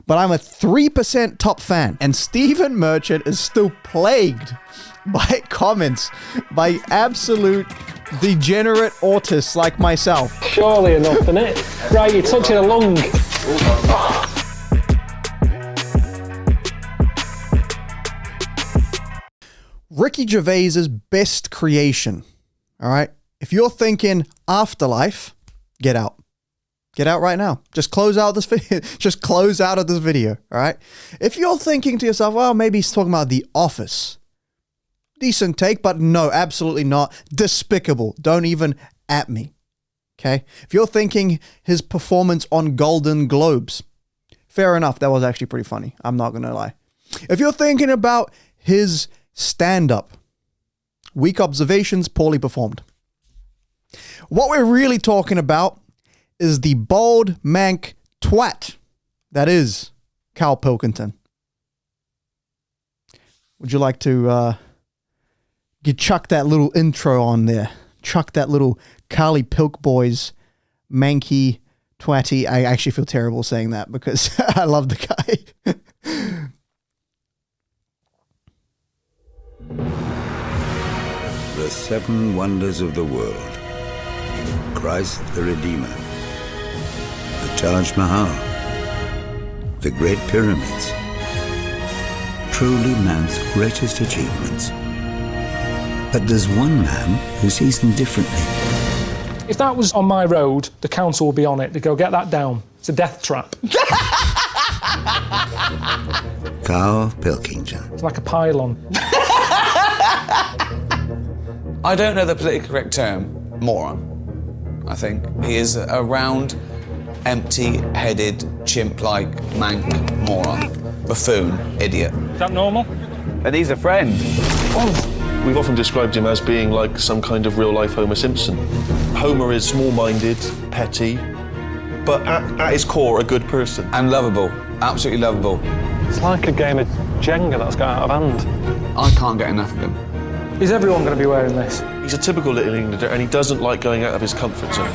but I'm a 3% top fan. And Stephen Merchant is still plagued by comments by absolute degenerate autists like myself. Surely enough, isn't it? Right, you're touching a lung. Ricky Gervais's best creation. All right. If you're thinking afterlife, get out. Get out right now. Just close out this video. Just close out of this video. All right. If you're thinking to yourself, well, maybe he's talking about The Office. Decent take, but no, absolutely not. Despicable. Don't even at me. Okay. If you're thinking his performance on Golden Globes, fair enough. That was actually pretty funny. I'm not going to lie. If you're thinking about his stand-up, weak observations, poorly performed. What we're really talking about is the bald mank twat that is Karl Pilkington. Would you like to chuck that little intro on there? Chuck that little Carly Pilk boys manky twatty. I actually feel terrible saying that because I love the guy. The seven wonders of the world. Christ the Redeemer. The Taj Mahal. The Great Pyramids. Truly man's greatest achievements. But there's one man who sees them differently. If that was on my road, the council would be on it. They'd go, get that down. It's a death trap. Karl Pilkington. It's like a pylon. I don't know the politically correct term, moron, I think. He is a round, empty-headed, chimp-like, mank moron. Buffoon, idiot. Is that normal? And he's a friend. Oh. We've often described him as being like some kind of real-life Homer Simpson. Homer is small-minded, petty, but at his core, a good person. And lovable, absolutely lovable. It's like a game of Jenga that's got out of hand. I can't get enough of him. Is everyone going to be wearing this? He's a typical Little Englander, and he doesn't like going out of his comfort zone.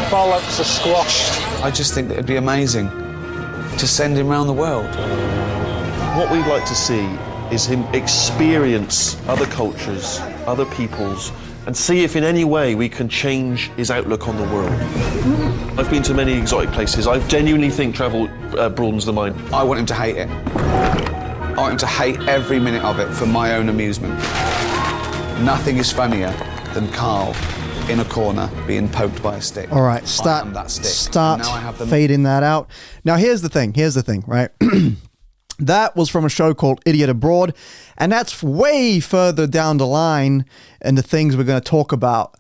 Bollocks are squashed. I just think that it'd be amazing to send him around the world. What we'd like to see is him experience other cultures, other peoples, and see if in any way we can change his outlook on the world. I've been to many exotic places. I genuinely think travel broadens the mind. I want him to hate it. I want him to hate every minute of it for my own amusement. Nothing is funnier than Karl in a corner being poked by a stick. All right, start fading that out. Now, here's the thing, right? That was from a show called Idiot Abroad, and that's way further down the line in the things we're going to talk about.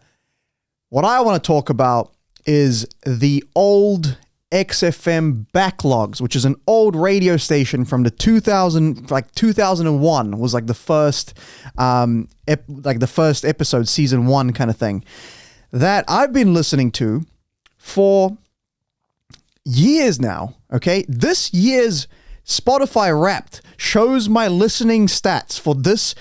What I want to talk about is the old XFM backlogs, which is an old radio station from the 2001 was like the first episode, season 1 kind of thing, that I've been listening to for years now. Okay, this year's Spotify Wrapped shows my listening stats for this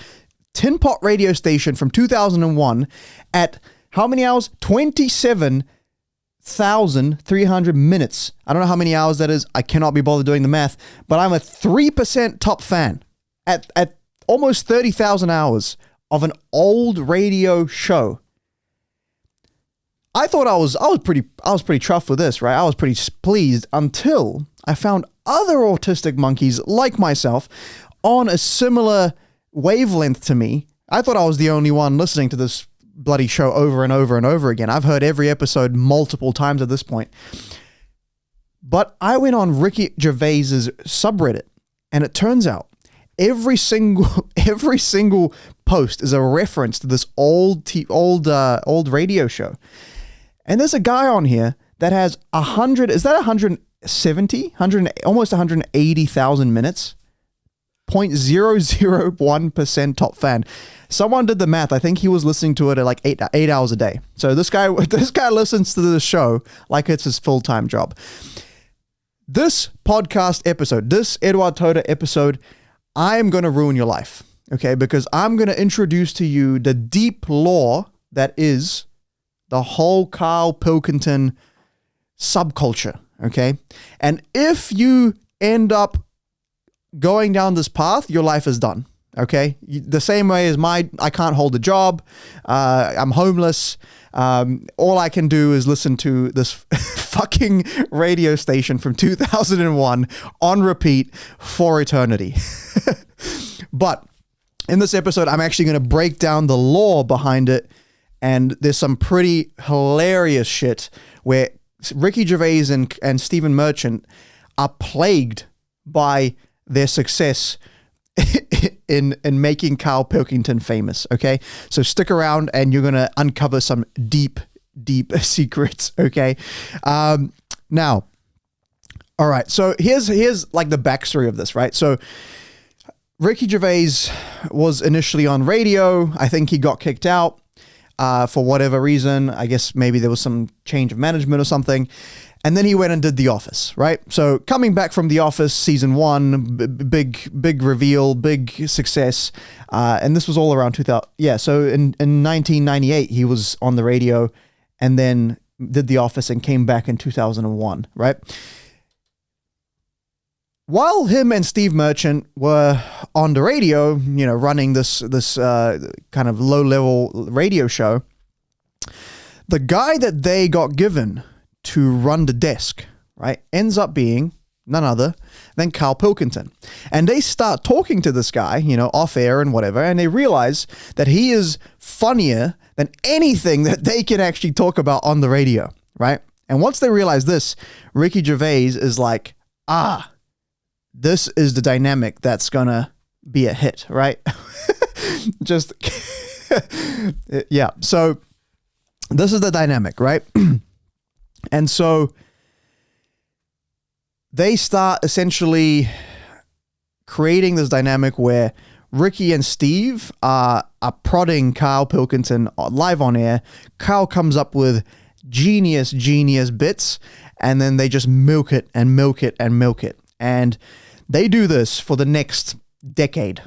tin pot radio station from 2001 at how many hours? 27,300 minutes. I don't know how many hours that is. I cannot be bothered doing the math, but I'm a 3% top fan at almost 30,000 hours of an old radio show. I thought I was pretty chuffed with this, right? I was pretty pleased until I found other autistic monkeys like myself on a similar wavelength to me. I thought I was the only one listening to this bloody show over and over and over again. I've heard every episode multiple times at this point. But I went on Ricky Gervais's subreddit, and it turns out every single post is a reference to this old radio show. And there's a guy on here that has 170, almost 180,000 minutes, 0.001% top fan. Someone did the math. I think he was listening to it at like 8 hours a day. So this guy listens to the show like it's his full-time job. This podcast episode, this Eduard Todor episode, I am going to ruin your life, okay? Because I'm going to introduce to you the deep lore that is the whole Karl Pilkington subculture, okay? And if you end up going down this path, your life is done. Okay, the same way as I can't hold a job. I'm homeless. All I can do is listen to this fucking radio station from 2001 on repeat for eternity. But in this episode, I'm actually going to break down the lore behind it, and there's some pretty hilarious shit where Ricky Gervais and Stephen Merchant are plagued by their success in making Karl Pilkington famous. Okay, so stick around and you're gonna uncover some deep secrets. Okay, now, all right. So here's like the backstory of this, right? So Ricky Gervais was initially on radio. I think he got kicked out for whatever reason. I guess maybe there was some change of management or something. And then he went and did The Office, right? So coming back from The Office, season 1, big reveal, big success. And this was all around 2000. Yeah, so in 1998, he was on the radio and then did The Office and came back in 2001, right? While him and Steve Merchant were on the radio, you know, running this kind of low-level radio show, the guy that they got given to run the desk, right, ends up being none other than Karl Pilkington. And they start talking to this guy, you know, off air and whatever, and they realize that he is funnier than anything that they can actually talk about on the radio, right? And once they realize this, Ricky Gervais is like, this is the dynamic that's gonna be a hit, right? Just, yeah. So this is the dynamic, right? And so they start essentially creating this dynamic where Ricky and Steve are prodding Karl Pilkington live on air. Karl comes up with genius bits, and then they just milk it and milk it and milk it. And they do this for the next decade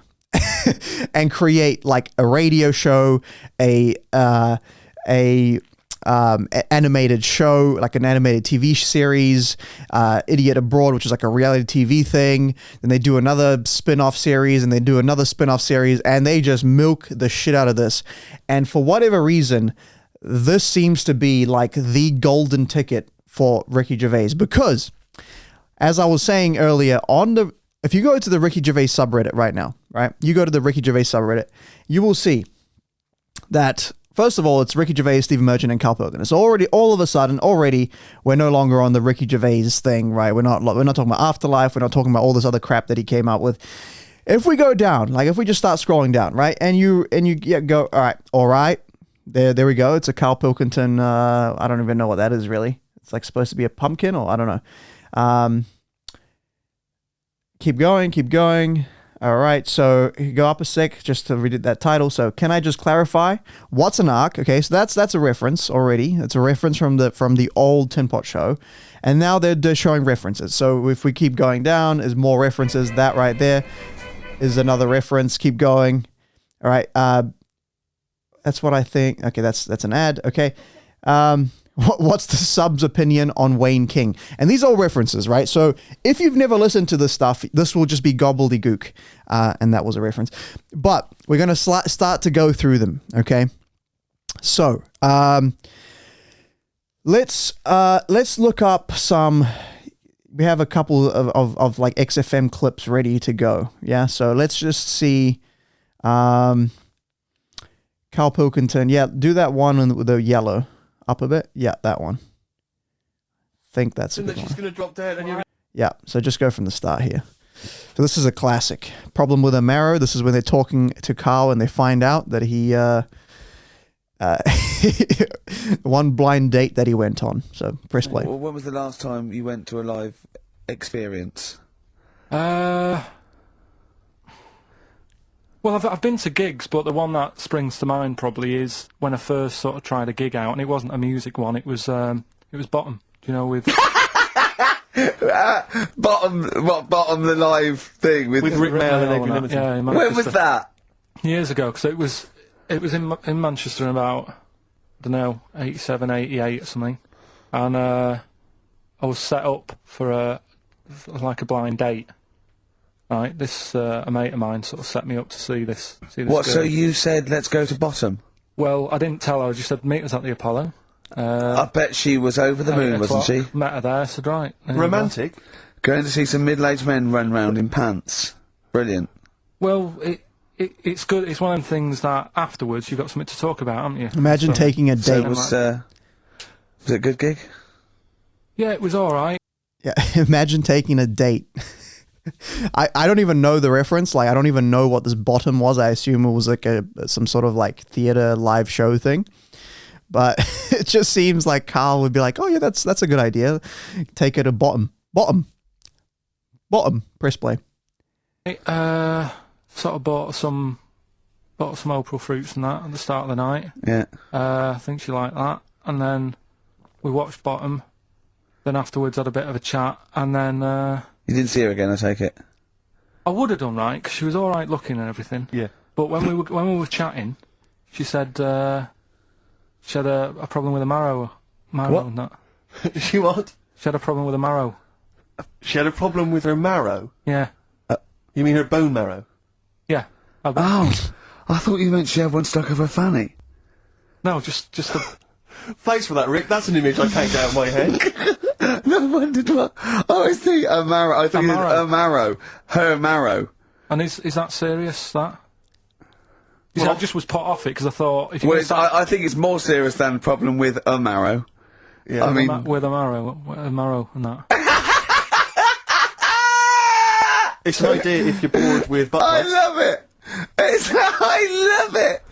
and create like a radio show, animated show, like an animated TV series, Idiot Abroad, which is like a reality TV thing. Then they do another spin-off series, and they do another spin-off series, and they just milk the shit out of this. And for whatever reason, this seems to be like the golden ticket for Ricky Gervais, because as I was saying earlier, if you go to the Ricky Gervais subreddit right now, right? You go to the Ricky Gervais subreddit, you will see that, first of all, it's Ricky Gervais, Stephen Merchant, and Karl Pilkington. So already, all of a sudden, we're no longer on the Ricky Gervais thing, right? We're not talking about Afterlife. We're not talking about all this other crap that he came out with. If we go down, like if we just start scrolling down, right? And you go, all right. There we go. It's a Karl Pilkington. I don't even know what that is really. It's like supposed to be a pumpkin, or I don't know. Keep going. All right, so go up a sec just to read that title. So can I just clarify what's an arc? Okay, so that's a reference already. It's a reference from the old Tin Pot show, and now they're showing references. So if we keep going down, there's more references. That right there is another reference. Keep going. All right, that's what I think. Okay, that's an ad. Okay. What's the sub's opinion on Wayne King? And these are all references, right? So if you've never listened to this stuff, this will just be gobbledygook. And that was a reference. But we're going to start to go through them, okay? So let's look up some. We have a couple of like XFM clips ready to go. Yeah, so let's just see. Karl Pilkington. Yeah, do that one with the yellow. Up a bit? Yeah, that one. Think that's a good one. Gonna drop dead and yeah, so just go from the start here. So this is a classic. Problem with a marrow. This is when they're talking to Karl and they find out that he one blind date that he went on. So press play. Well, when was the last time you went to a live experience? Well, I've been to gigs, but the one that springs to mind probably is when I first sort of tried a gig out, and it wasn't a music one. It was Bottom. Do you know, with Bottom the live thing with Rick Mail and that. Yeah, when was that? Years ago, because it was in Manchester in about, I don't know, 87, 88 or something, and I was set up for like a blind date. Right, this a mate of mine sort of set me up to see this. What? Girl. So you said let's go to Bottom? Well, I didn't tell her. I just said meet us at the Apollo. I bet she was over the moon, 8 wasn't she? o'clock, Met her there. Said right. there you go. Romantic? Going to see some middle-aged men run round in pants. Brilliant. Well, it's good. It's one of them things that afterwards you've got something to talk about, haven't you? Imagine So- taking a So date. was it a good gig? Yeah, it was all right. Yeah, imagine taking a date. I don't even know the reference. Like, I don't even know what this Bottom was. I assume it was like some sort of like theater live show thing. But it just seems like Karl would be like, "Oh yeah, that's a good idea. Take it to Bottom. Press play." Sort of bought some April fruits and that at the start of the night. Yeah. I think she liked that, and then we watched Bottom. Then afterwards had a bit of a chat, and then You didn't see her again, I take it? I would have done right because she was all right looking and everything. Yeah. But when we were chatting, she said she had a problem with a marrow What? and that. She what? She had a problem with a marrow. She had a problem with her marrow? Yeah, You mean her bone marrow? yeah. Oh, I thought you meant she had one stuck of her fanny. No, just a. Thanks for that, Rick. That's an image I can't get out of my head. No, I wondered what. I always think a marrow. I think it's a marrow. Her marrow. And is that serious? That? You see, Well, I just was put off it because I thought if you Well, I think it's more serious than the problem with a marrow. Yeah. I mean, with a marrow and that. It's an idea if you're bored with butt I plugs. love it. I love it.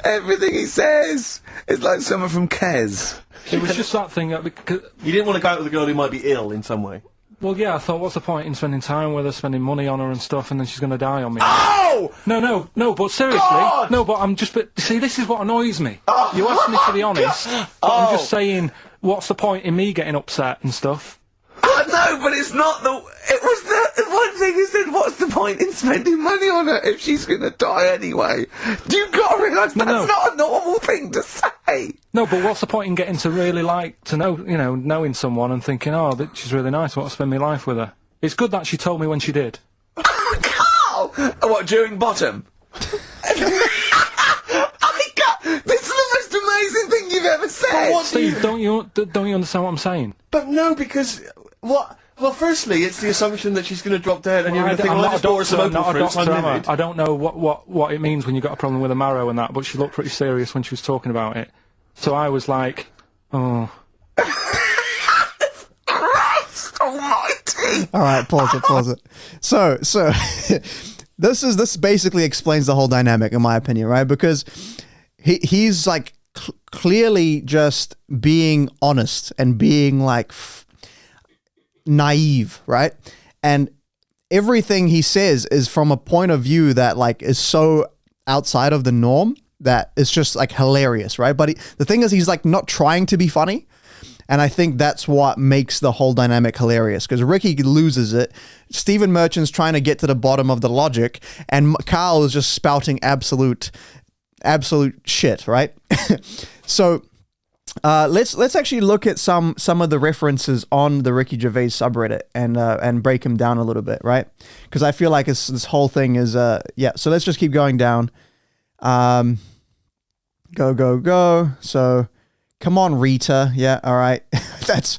Everything he says is like someone from Kes. It was just that thing that because. You didn't want to go out with a girl who might be ill in some way. Well, yeah, I thought, what's the point in spending time with her, spending money on her and stuff, and then she's going to die on me? Oh! No, but seriously, God! no, but I'm just, see, this is what annoys me. You asked me to be honest, but I'm just saying, what's the point in me getting upset and stuff? No, but it's not the. It was the one thing he said. What's the point in spending money on her if she's going to die anyway? You've got to realise that's not a normal thing to say. No, but what's the point in getting to really knowing someone and thinking, oh, she's really nice, I want to spend my life with her. It's good that she told me when she did. Carl! What, during Bottom? This is the most amazing thing you've ever said. What do you- Steve, don't you understand what I'm saying? But no, because what? Well, firstly, it's the assumption that she's going to drop dead, and you're going to think, I'm well, I not just a bought her some doctor, I'm April not a fruits, I'm doctor, am I? livid. I don't know what it means when you've got a problem with a marrow and that, but she looked pretty serious when she was talking about it. So I was like, oh. Christ almighty! All right, pause it. So this basically explains the whole dynamic, in my opinion, right? Because he's like clearly just being honest and being like naive, right? And everything he says is from a point of view that like is so outside of the norm that it's just like hilarious, right? But the thing is, he's like not trying to be funny. And I think that's what makes the whole dynamic hilarious, because Ricky loses it. Stephen Merchant's trying to get to the bottom of the logic, and Karl is just spouting absolute shit, right? So let's actually look at some of the references on the Ricky Gervais subreddit and break them down a little bit, right? Because I feel like this whole thing is yeah. So let's just keep going down. Go. So. Come on, Rita. Yeah, all right. That's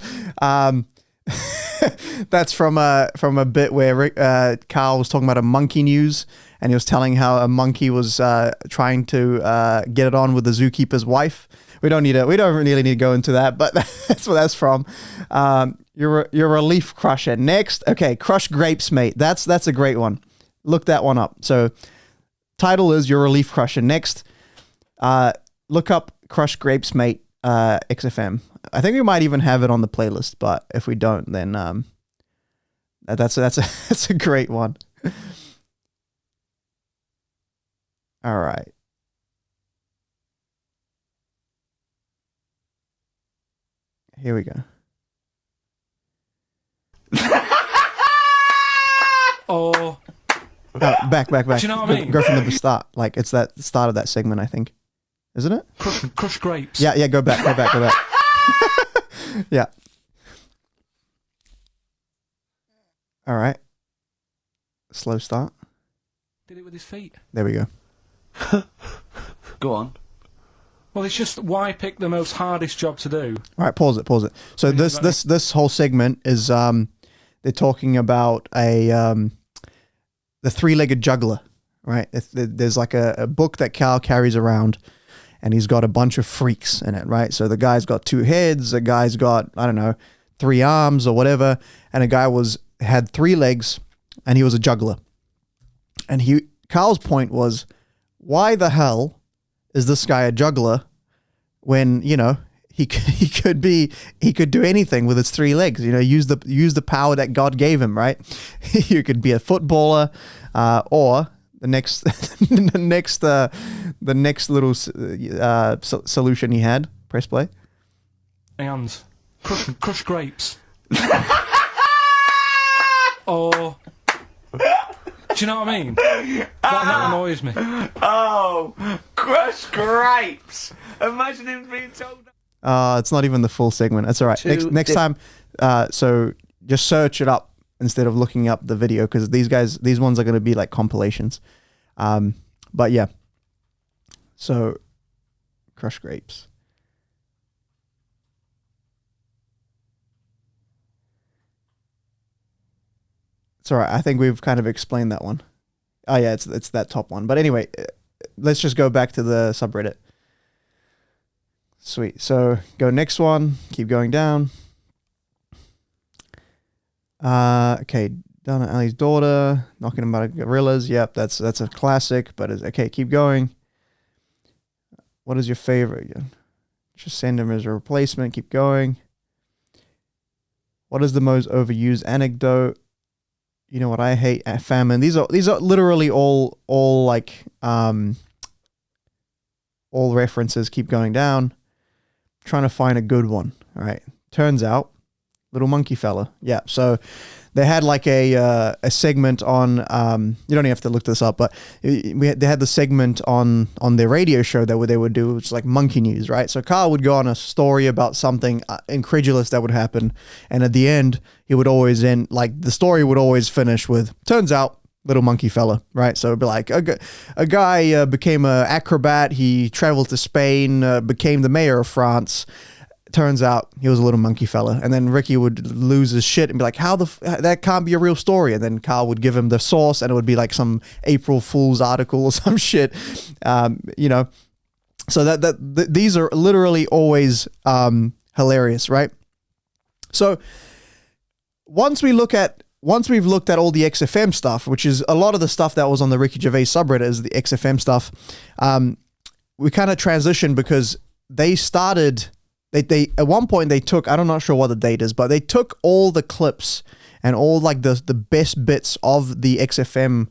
that's from a bit where Karl was talking about a monkey news, and he was telling how a monkey was trying to get it on with the zookeeper's wife. We don't really need to go into that, but that's what that's from. You're a leaf crusher. Next, okay, crush grapes, mate. That's a great one. Look that one up. So, title is You're a Leaf Crusher. Next, look up Crush Grapes, mate. XFM. I think we might even have it on the playlist, but if we don't, then that's a great one. All right. Here we go. Oh, back. Do you know what I mean? Go from the start. Like it's that start of that segment, I think. Isn't it? Crush grapes. Yeah, go back. Yeah. All right. Slow start. Did it with his feet. There we go. Go on. Well, it's just why pick the most hardest job to do? All right, pause it. So this whole segment is they're talking about the three-legged juggler, right? There's like a book that Karl carries around, and he's got a bunch of freaks in it, right? So the guy's got 2 heads, a guy's got, I don't know, 3 arms or whatever, and a guy had 3 legs, and he was a juggler. And Karl's point was, why the hell is this guy a juggler when, you know, he could do anything with his 3 legs, you know, use the power that God gave him, right? You could be a footballer, or the next little solution he had. Press play. Hands. Crush grapes. Or... Do you know what I mean? That annoys me. Oh, crush grapes. Imagine him being told that. It's not even the full segment. That's all right. Next time, so just search it up instead of looking up the video, because these ones are going to be like compilations. But yeah. So, crush grapes. It's all right. I think we've kind of explained that one. Oh yeah, it's that top one. But anyway, let's just go back to the subreddit. Sweet. So go next one. Keep going down. Okay. Donna Ali's daughter knocking about gorillas. Yep, that's a classic. But okay, keep going. What is your favorite? Just send him as a replacement. Keep going. What is the most overused anecdote? You know what I hate? Famine. These are literally all like all references. Keep going down. Trying to find a good one. All right. Turns out, little monkey fella. Yeah. So they had like a segment on. You don't even have to look this up, but they had the segment on their radio show that they would do. It's like monkey news, right? So Karl would go on a story about something incredulous that would happen, and at the end, he would always end, like the story would always finish with, turns out, little monkey fella, right? So it'd be like a guy became an acrobat. He traveled to Spain, became the mayor of France. Turns out he was a little monkey fella. And then Ricky would lose his shit and be like, that can't be a real story. And then Karl would give him the source, and it would be like some April Fool's article or some shit, you know. So these are literally always hilarious, right? So once we've looked at all the XFM stuff, which is a lot of the stuff that was on the Ricky Gervais subreddit is the XFM stuff, we kind of transitioned because they started... They at one point they took, I'm not sure what the date is, but they took all the clips and all like the best bits of the XFM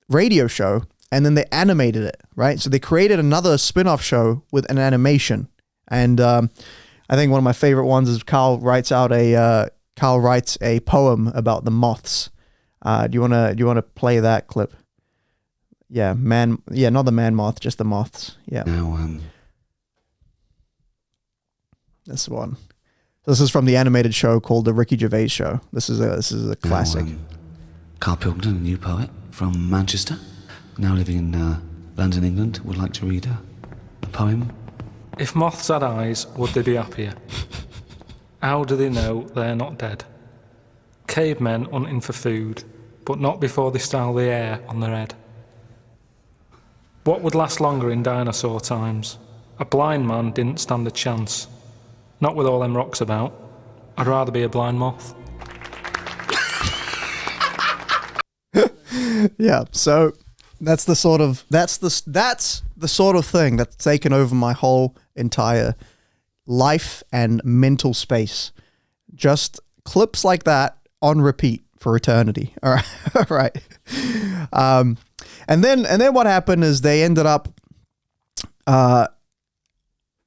radio show, and then they animated it, right? So they created another spin-off show with an animation. And I think one of my favorite ones is Karl writes a poem about the moths. Do you wanna play that clip? Yeah, not the man moth, just the moths. Yeah. Now, This one. This is from the animated show called The Ricky Gervais Show. This is a classic. Karl Pilkington, a new poet from Manchester, now living in London, England, would like to read a poem. If moths had eyes, would they be happier? How do they know they're not dead? Cavemen hunting for food, but not before they style the air on their head. What would last longer in dinosaur times? A blind man didn't stand a chance. Not with all them rocks about. I'd rather be a blind moth. Yeah, so that's the sort of thing that's taken over my whole entire life and mental space. Just clips like that on repeat for eternity. All right, all right. And then what happened is they ended up.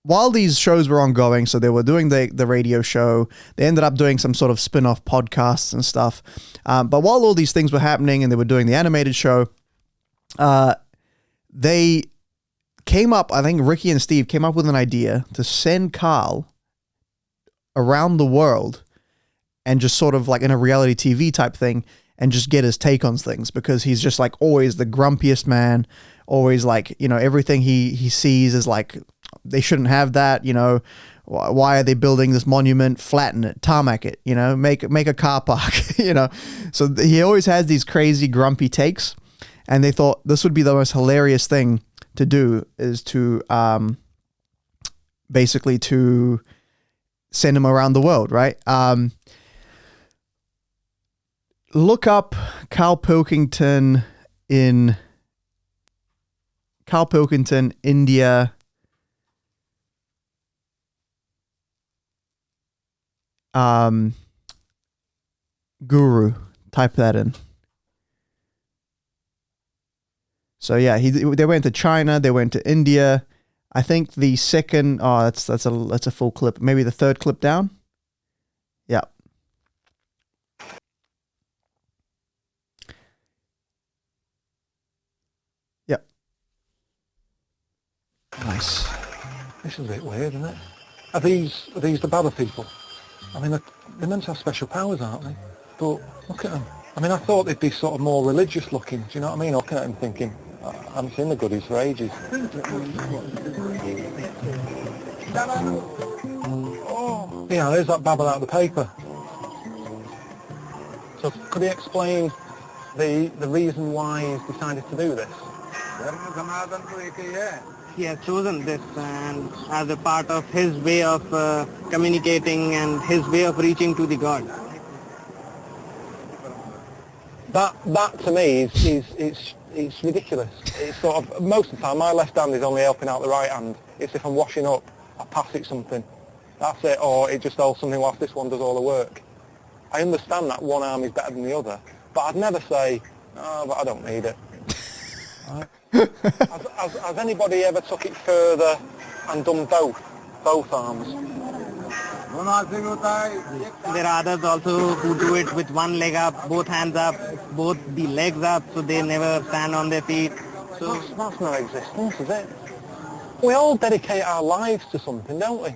While these shows were ongoing, so they were doing the radio show, they ended up doing some sort of spin-off podcasts and stuff. But while all these things were happening and they were doing the animated show, they came up, I think Ricky and Steve came up with an idea to send Karl around the world and just sort of like in a reality TV type thing and just get his take on things, because he's just like always the grumpiest man, always like, you know, everything he sees is like, they shouldn't have that, you know, why are they building this monument, flatten it, tarmac it, you know, make a car park, you know. So he always has these crazy grumpy takes, and they thought this would be the most hilarious thing to do, is to basically to send him around the world, right? Look up Karl Pilkington, India. Guru. Type that in. So yeah, they went to China, they went to India. I think the second, that's a full clip. Maybe the third clip down. Yeah. Yep. Nice. This is a bit weird, isn't it? Are these the Baba people? I mean, they're meant to have special powers, aren't they? But look at them. I mean, I thought they'd be sort of more religious looking. Do you know what I mean? Looking at them thinking, I haven't seen the goodies for ages. Oh, yeah, there's that Baba out of the paper. So could he explain the reason why he's decided to do this? He has chosen this and as a part of his way of communicating and his way of reaching to the God. That to me is ridiculous. It's sort of, most of the time my left hand is only helping out the right hand. It's if I'm washing up, I pass it something. That's it, or it just holds something whilst this one does all the work. I understand that one arm is better than the other, but I'd never say, oh, but I don't need it. Right? Has anybody ever took it further and done both arms? There are others also who do it with one leg up, both hands up, both the legs up, so they never stand on their feet. So That's no existence, is it? We all dedicate our lives to something, don't we?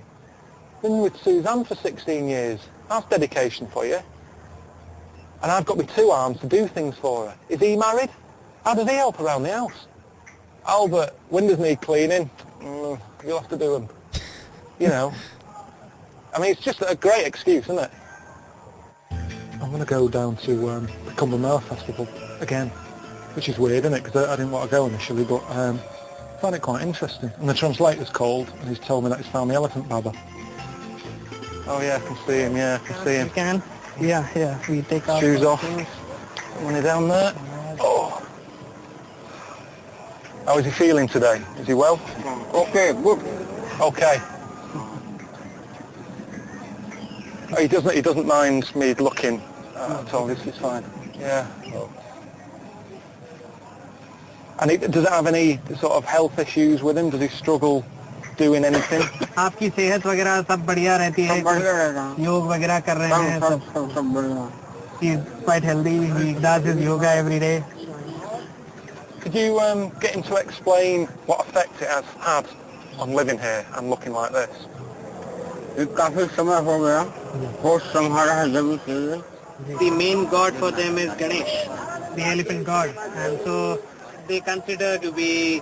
Been with Suzanne for 16 years. That's dedication for you. And I've got my two arms to do things for her. Is he married? How does he help around the house? Albert, windows need cleaning. You'll have to do them. You know. I mean, it's just a great excuse, isn't it? I'm going to go down to the Cumberland Mile Festival again, which is weird, isn't it? Because I didn't want to go initially, but I found it quite interesting. And the translator's called, and he's told me that he's found the elephant baba. Oh yeah, I can see him, yeah, I can see him. you can, yeah, we take our Shoes off. things. When you're down there. Oh. How is he feeling today? Is he well? Okay, good. Okay. Oh, he doesn't mind me looking at all. This is fine. Yeah. And does it have any sort of health issues with him? Does he struggle doing anything? आपकी सेहत वगैरह सब बढ़िया रहती है योग वगैरह कर रहे हैं सब he's quite healthy, he does his yoga every day. Could you get him to explain what effect it has had on living here and looking like this? The main god for them is Ganesh, the elephant god, and so they consider to be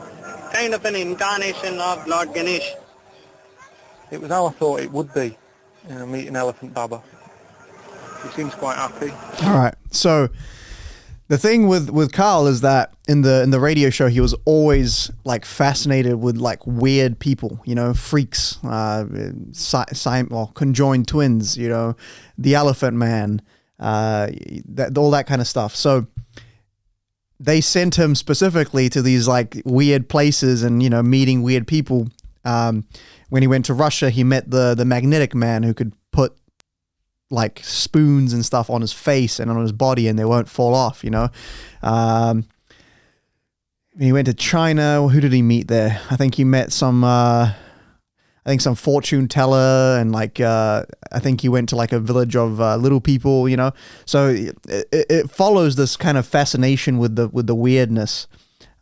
kind of an incarnation of Lord Ganesh. It was how I thought it would be, meeting Elephant Baba. He seems quite happy. All right. So the thing with Karl is that in the radio show, he was always like fascinated with like weird people, freaks, conjoined twins, the Elephant Man, all that kind of stuff. So they sent him specifically to these like weird places and, meeting weird people. When he went to Russia, he met the magnetic man who could put like spoons and stuff on his face and on his body and they won't fall off, He went to China. Who did he meet there? I think he met some fortune teller and I think he went to like a village of little people, So it follows this kind of fascination with the weirdness.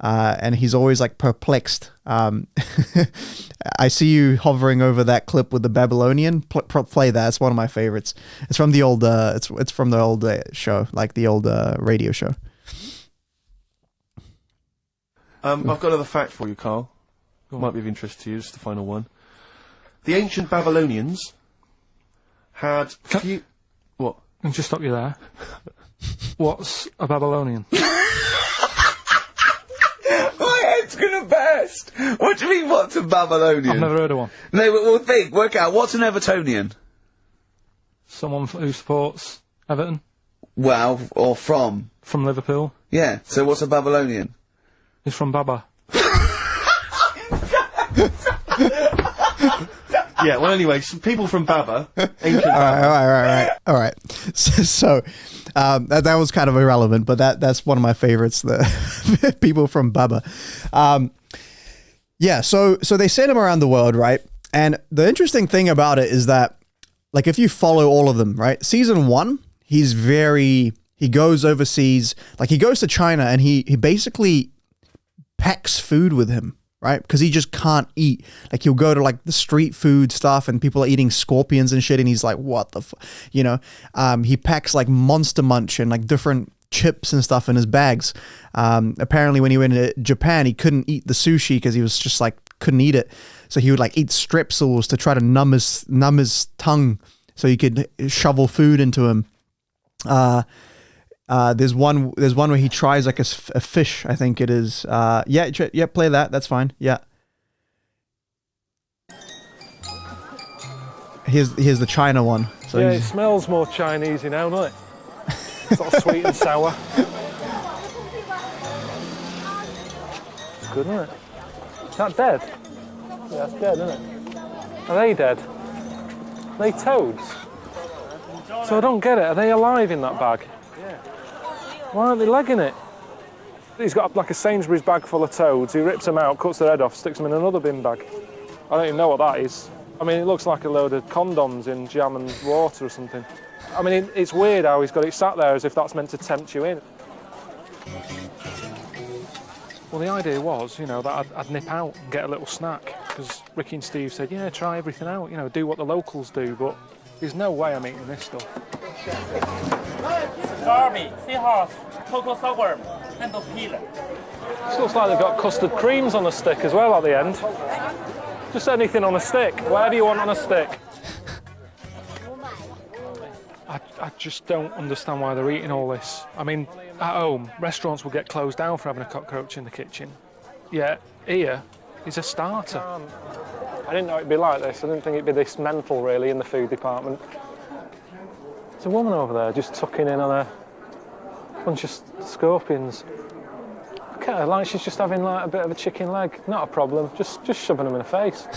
and he's always like perplexed. I see you hovering over that clip with the Babylonian. Play that. It's one of my favorites. It's from the old. It's from the old show, like the old radio show. I've got another fact for you, Carl. Might be of interest to you. Just the final one. The ancient Babylonians had few. What? Can I just stop you there? What's a Babylonian? My head's gonna burst. What do you mean, what's a Babylonian? I've never heard of one. No, but we'll work out. What's an Evertonian? Someone who supports Everton? Well, or from? From Liverpool? Yeah, so what's a Babylonian? He's from Baba. Yeah, well, anyway, some people from Baba. Ancient All right. So that was kind of irrelevant, but that's one of my favorites. The people from Baba. Yeah. So they sent him around the world, right? And the interesting thing about it is that, like, if you follow all of them, right? Season 1, he goes overseas, like he goes to China, and he basically packs food with him. Right? Because he just can't eat. Like, he'll go to like the street food stuff and people are eating scorpions and shit. And he's like, what the you know? He packs like Monster Munch and like different chips and stuff in his bags. Apparently when he went to Japan, he couldn't eat the sushi because he was just like, couldn't eat it. So he would like eat strepsils to try to numb his tongue so he could shovel food into him. There's one where he tries like a fish, I think it is. Yeah, play that. That's fine. Yeah. Here's the China one. So yeah, it smells more Chinese now, doesn't it? Sort of sweet and sour. It's good, isn't it? Is that dead? Yeah, that's dead, isn't it? Are they dead? Are they toads? So I don't get it. Are they alive in that bag? Why aren't they legging it? He's got like a Sainsbury's bag full of toads. He rips them out, cuts their head off, sticks them in another bin bag. I don't even know what that is. I mean, it looks like a load of condoms in jam and water or something. I mean, it's weird how he's got it sat there as if that's meant to tempt you in. Well, the idea was, you know, that I'd nip out and get a little snack, because Ricky and Steve said, yeah, try everything out, you know, do what the locals do, but there's no way I'm eating this stuff. Garby, seahorse, cocoa sour, and the peeler. This looks like they've got custard creams on a stick as well at the end. Just anything on a stick, whatever you want on a stick. I just don't understand why they're eating all this. I mean, at home, restaurants will get closed down for having a cockroach in the kitchen. Yeah, here is a starter. I didn't know it'd be like this. I didn't think it'd be this mental, really, in the food department. There's a woman over there just tucking in on a bunch of scorpions. Look at her, like she's just having like a bit of a chicken leg. Not a problem, just shoving them in her face.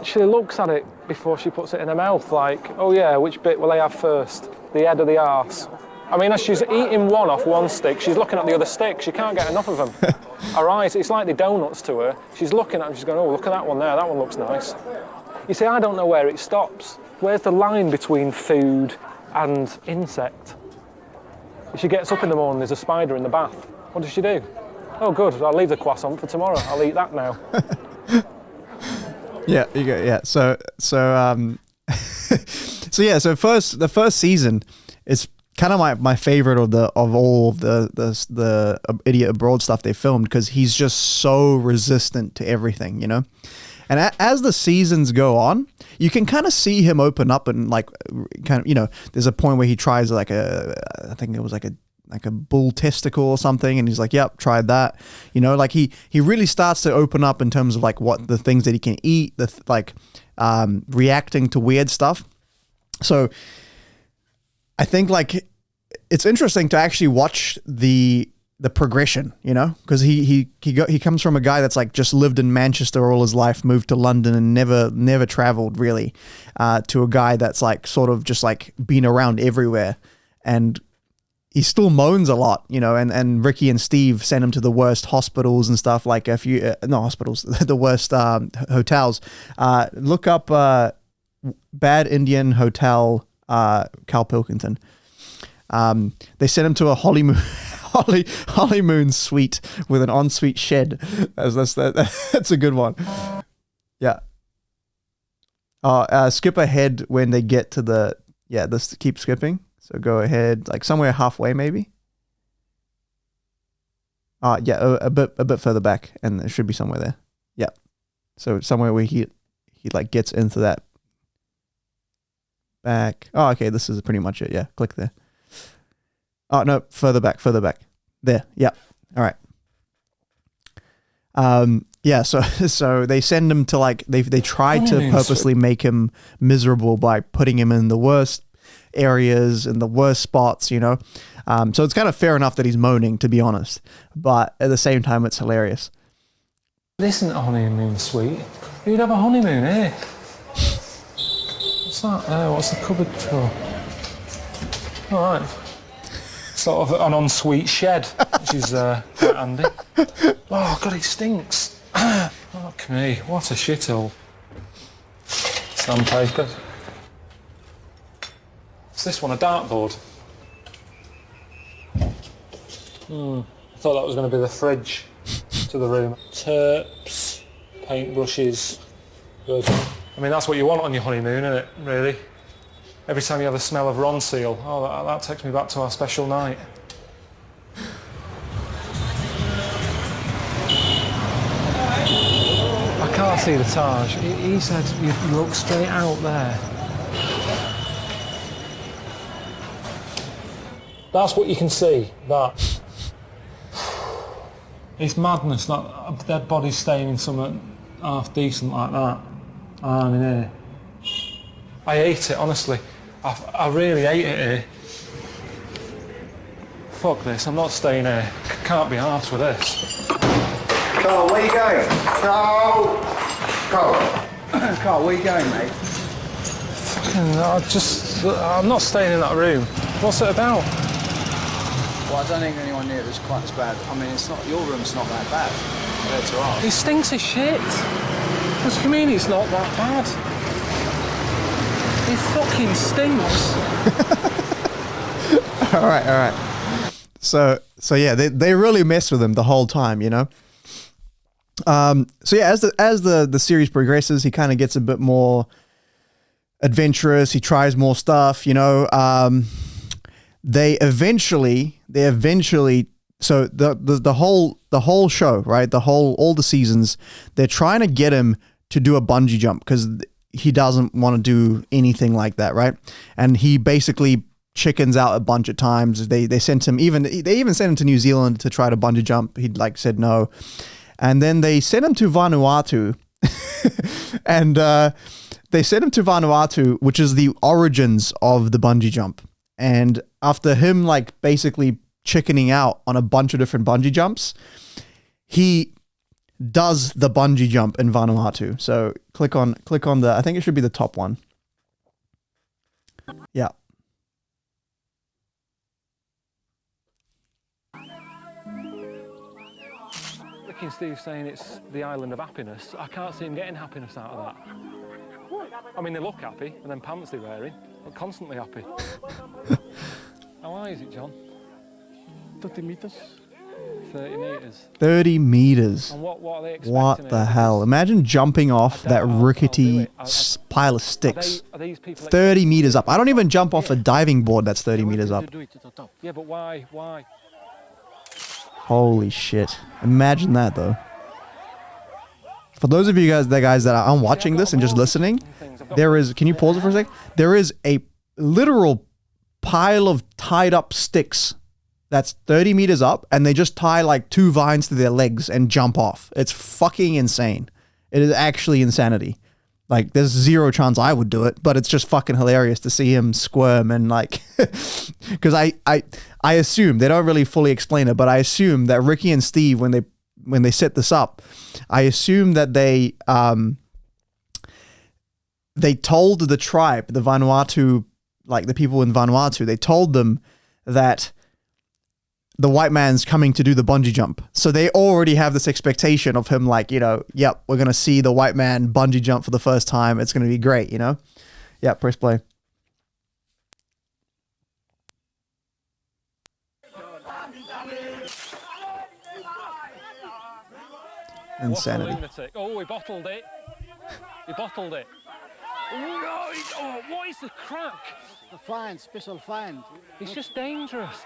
She looks at it before she puts it in her mouth, like, oh yeah, which bit will I have first? The head or the arse? I mean, as she's eating one off one stick, she's looking at the other stick. She can't get enough of them. Her eyes, it's like the donuts to her. She's looking at them, she's going, oh, look at that one there, that one looks nice. You see, I don't know where it stops. Where's the line between food and insect? If she gets up in the morning, there's a spider in the bath. What does she do? Oh, good, I'll leave the croissant for tomorrow. I'll eat that now. Yeah, you go. Yeah, so the first season is kind of my favorite of all of the Idiot Abroad stuff they filmed, because he's just so resistant to everything, you know. And as the seasons go on, you can kind of see him open up and like kind of, you know, there's a point where he tries like I think it was like a bull testicle or something, and he's like, yep, tried that, you know, like he really starts to open up in terms of like what the things that he can eat, reacting to weird stuff. So I think like it's interesting to actually watch the progression, you know, because he comes from a guy that's like just lived in Manchester all his life, moved to London and never traveled really, to a guy that's like sort of just like been around everywhere, and he still moans a lot, you know, and Ricky and Steve send him to the worst hospitals and stuff, like a few, not hospitals, the worst hotels. Look up Bad Indian Hotel, Karl Pilkington. They sent him to a honeymoon suite with an ensuite shed. That's a good one. Yeah. Skip ahead when they get to the This keep skipping. So go ahead, like somewhere halfway maybe. A bit further back, and there should be somewhere there. Yeah. So somewhere where he like gets into that back. Oh, okay. This is pretty much it. Yeah. Click there. Oh no, further back. There. Yeah. All right. Yeah. So they send him to like they try to purposely make him miserable by putting him in the worst areas and the worst spots, you know. So it's kind of fair enough that he's moaning, to be honest, but at the same time, it's hilarious. This isn't a honeymoon suite. You'd have a honeymoon here. What's that? What's the cupboard for? All right. Sort of an ensuite shed, which is quite handy. Oh, God, it stinks. Fuck me, what a shithole. Sandpaper. What's this one, a dartboard? I thought that was going to be the fridge to the room. Terps, paintbrushes. Good. I mean, that's what you want on your honeymoon, isn't it, really? Every time you have a smell of Ronseal, oh, that takes me back to our special night. I can't see the Taj. He said you look straight out there. That's what you can see, that. It's madness that a dead body's staying in something half decent like that. I'm in here. I hate it, honestly. I really hate it here. Fuck this, I'm not staying here. Can't be arsed with this. Carl, where you going? Carl! Carl, where you going, mate? I'm not staying in that room. What's it about? Well, I don't think anyone near it was quite as bad. I mean, it's not, your room's not that bad compared to ours. It stinks of shit. What do you mean it's not that bad? It fucking stinks. All right. So yeah, they really mess with him the whole time, you know. So yeah, as the series progresses, he kind of gets a bit more adventurous. He tries more stuff, you know. They eventually. So the whole show, right? All the seasons, they're trying to get him to do a bungee jump because he doesn't want to do anything like that, right? And he basically chickens out a bunch of times. They sent him they even sent him to New Zealand to try to bungee jump. He like said no, and then they sent him to Vanuatu, and they sent him to Vanuatu, which is the origins of the bungee jump. And after him like basically chickening out on a bunch of different bungee jumps, he does the bungee jump in Vanuatu. So click on the, I think it should be the top one. Yeah. Ricky and Steve saying it's the island of happiness. I can't see him getting happiness out of that. I mean, they look happy, and then pants they're wearing, but constantly happy. How high is it, John? 30 meters. 30 metres. 30 meters. And what are they expecting? What the hell? Imagine jumping off that rickety pile of sticks. Are these people 30 meters up. I don't even jump off a diving board that's 30 meters up. Yeah, but why? Holy shit. Imagine that, though. For those of you guys that are watching this and just listening, there is, can you pause it for a sec? There is a literal pile of tied up sticks that's 30 meters up, and they just tie like 2 vines to their legs and jump off. It's fucking insane. It is actually insanity. Like, there's zero chance I would do it, but it's just fucking hilarious to see him squirm and like, because I assume, they don't really fully explain it, but I assume that Ricky and Steve, when they set this up, I assume that they told the tribe, the Vanuatu, like the people in Vanuatu, they told them that the white man's coming to do the bungee jump. So they already have this expectation of him like, you know, yep, we're going to see the white man bungee jump for the first time. It's going to be great, you know? Yeah, press play. Insanity. What a lunatic. Oh, he bottled it. He bottled it. Oh, no, what is the crack? A find, special find. It's just dangerous.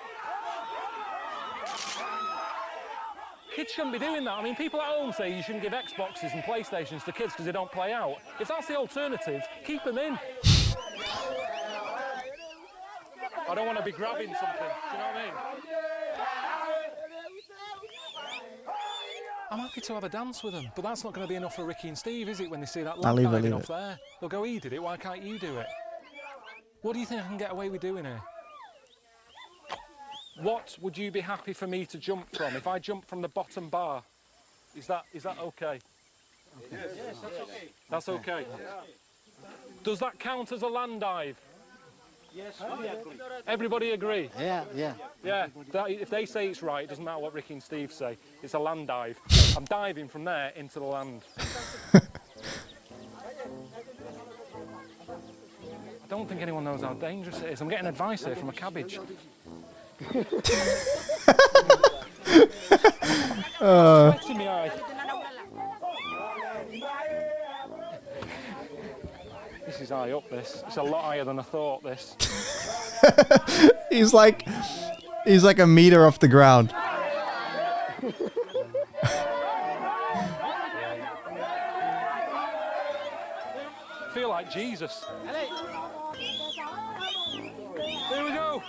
Kids shouldn't be doing that. I mean, people at home say you shouldn't give Xboxes and PlayStations to kids because they don't play out. If that's the alternative, keep them in. I don't want to be grabbing something. Do you know what I mean? I'm happy to have a dance with them, but that's not going to be enough for Ricky and Steve, is it, when they see that lad diving off there? They'll go, he did it, why can't you do it? What do you think I can get away with doing here? What would you be happy for me to jump from? If I jump from the bottom bar, is that okay? Yes, that's okay. That's okay. Does that count as a land dive? Yes, we agree. Everybody agree? Yeah. Yeah, if they say it's right, it doesn't matter what Ricky and Steve say. It's a land dive. I'm diving from there into the land. I don't think anyone knows how dangerous it is. I'm getting advice here from a cabbage. Sweat in my eye. This is high up, this. It's a lot higher than I thought, this. He's like a meter off the ground. I feel like Jesus. There we go.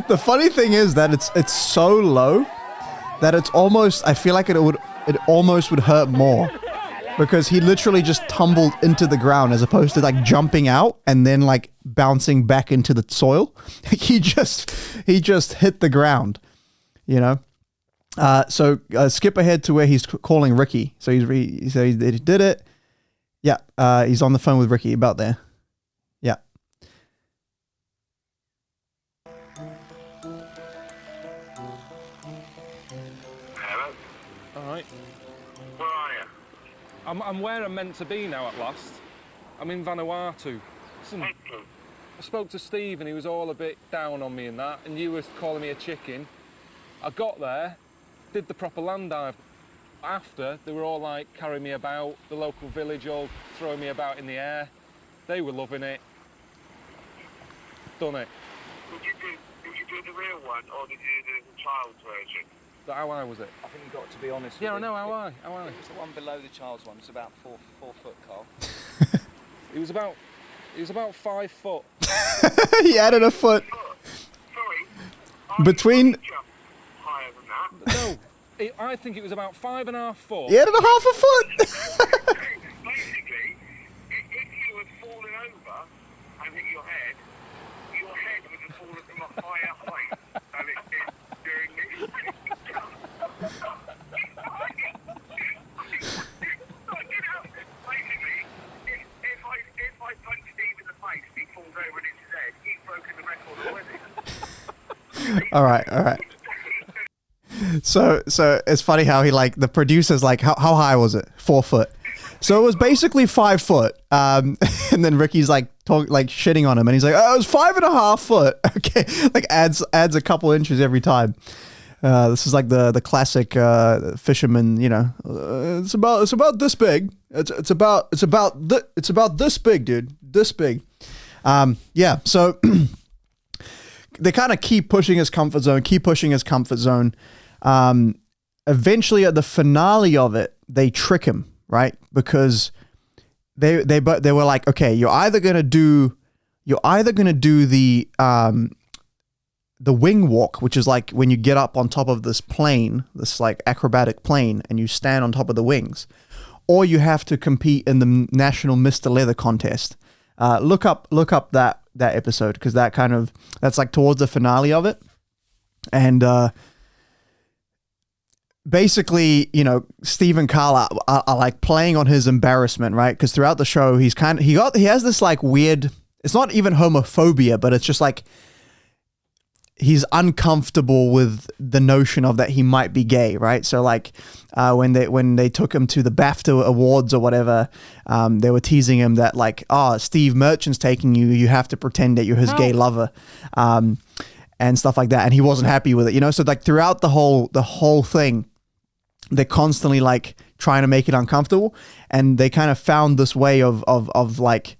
The funny thing is that it's so low that it's almost, I feel like it almost would hurt more, because he literally just tumbled into the ground as opposed to like jumping out and then like bouncing back into the soil. He just hit the ground, you know. So skip ahead to where he's calling Ricky. So he did it. Yeah, he's on the phone with Ricky about there. Yeah. Where are you? I'm where I'm meant to be now at last. I'm in Vanuatu. Listen, I spoke to Steve and he was all a bit down on me and that, and you were calling me a chicken. I got there, did the proper land dive. After, they were all like carrying me about, the local village all throwing me about in the air. They were loving it. Done it. Did you do the real one, or did you do the child's version? How high was it? I think you've got to be honest with Yeah, I him. know, how high? It's the one below the child's one. It's about four foot, Carl. It was about 5 foot. He added a foot. Sorry. Between... Higher than that. No, I think it was about 5.5 foot. He added a half a foot. Basically, if you had fallen over and hit your head would have fallen from a higher height than it did during this. Basically, if I punch Steve in the face and he falls over and hits his head, he's broken the record already. All right. So it's funny how he like, the producer's like, how high was it? 4 foot. So it was basically 5 foot. And then Ricky's like shitting on him, and he's like, oh, it was 5.5 foot. Okay, like adds a couple inches every time. This is like the classic fisherman, you know. It's about this big. It's about this big, dude. This big. Yeah. So they kind of keep pushing his comfort zone. Eventually, at the finale of it, they trick him, right? Because they were like, okay, you're either gonna do the wing walk, which is like when you get up on top of this plane, this like acrobatic plane, and you stand on top of the wings, or you have to compete in the National Mr. Leather contest. Look up that episode, because that's like towards the finale of it, and basically, you know, Steve and Carl are like playing on his embarrassment, right? Because throughout the show, he has this like weird. it's not even homophobia, but it's just like he's uncomfortable with the notion of that he might be gay, right? So like when they took him to the BAFTA awards or whatever, they were teasing him that like, oh, Steve Merchant's taking you, you have to pretend that you're his gay lover, and stuff like that. And he wasn't happy with it, you know? So like throughout the whole thing, they're constantly like trying to make it uncomfortable, and they kind of found this way of like,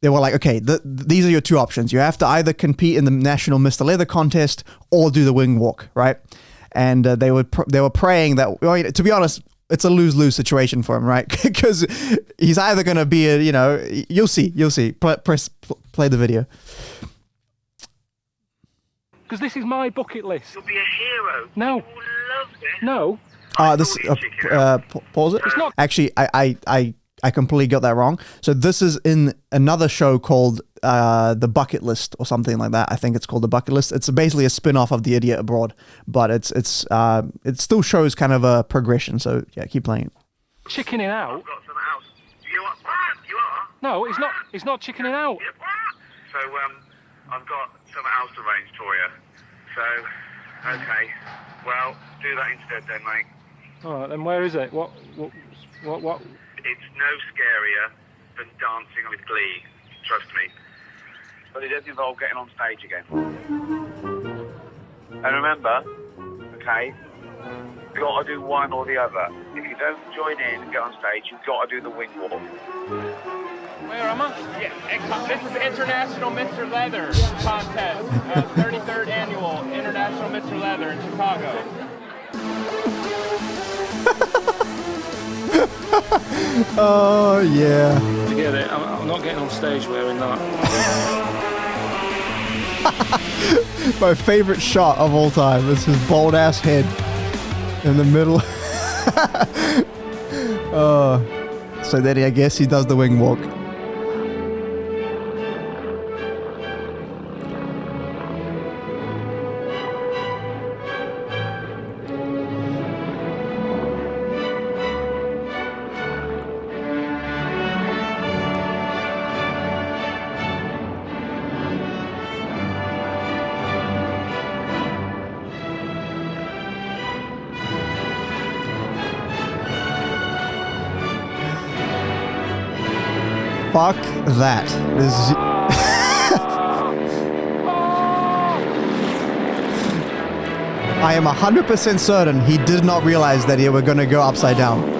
they were like, okay, these are your two options. You have to either compete in the National Mr. Leather contest or do the wing walk, right? And they were praying that, well, to be honest, it's a lose-lose situation for him, right? Because he's either going to be a, you know, you'll see. Play the video. Because this is my bucket list. You'll be a hero. No. You will love this. No. Pause it. It's not. Actually, I completely got that wrong. So this is in another show called The Bucket List or something like that. I think it's called The Bucket List. It's basically a spin-off of The Idiot Abroad, but it still shows kind of a progression. So yeah, keep playing it. Chickening out. I've got something else. You are? No, it's not. It's not chickening out. So I've got something else arranged for you. So, okay. Well, do that instead then, mate. All right, then where is it? What? It's no scarier than dancing with glee, trust me. But it does involve getting on stage again. And remember, okay, you've got to do one or the other. If you don't join in and get on stage, you've got to do the wing walk. Where am I? Yeah, this is International Mr. Leather Contest, 33rd Annual International Mr. Leather in Chicago. Oh yeah. To get it, I'm not getting on stage wearing that. My favorite shot of all time is his bald ass head in the middle. So then I guess he does the wing walk. Fuck that. This is... I am 100% certain he did not realize that he were going to go upside down.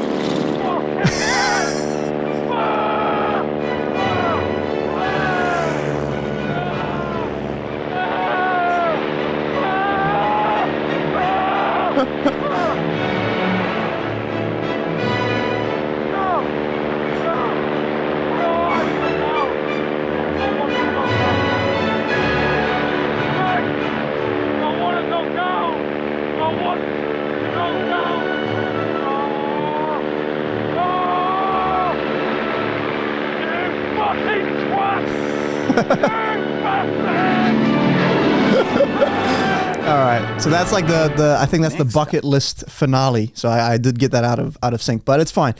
So that's like the I think that's the bucket list finale. So I did get that out of sync, but it's fine.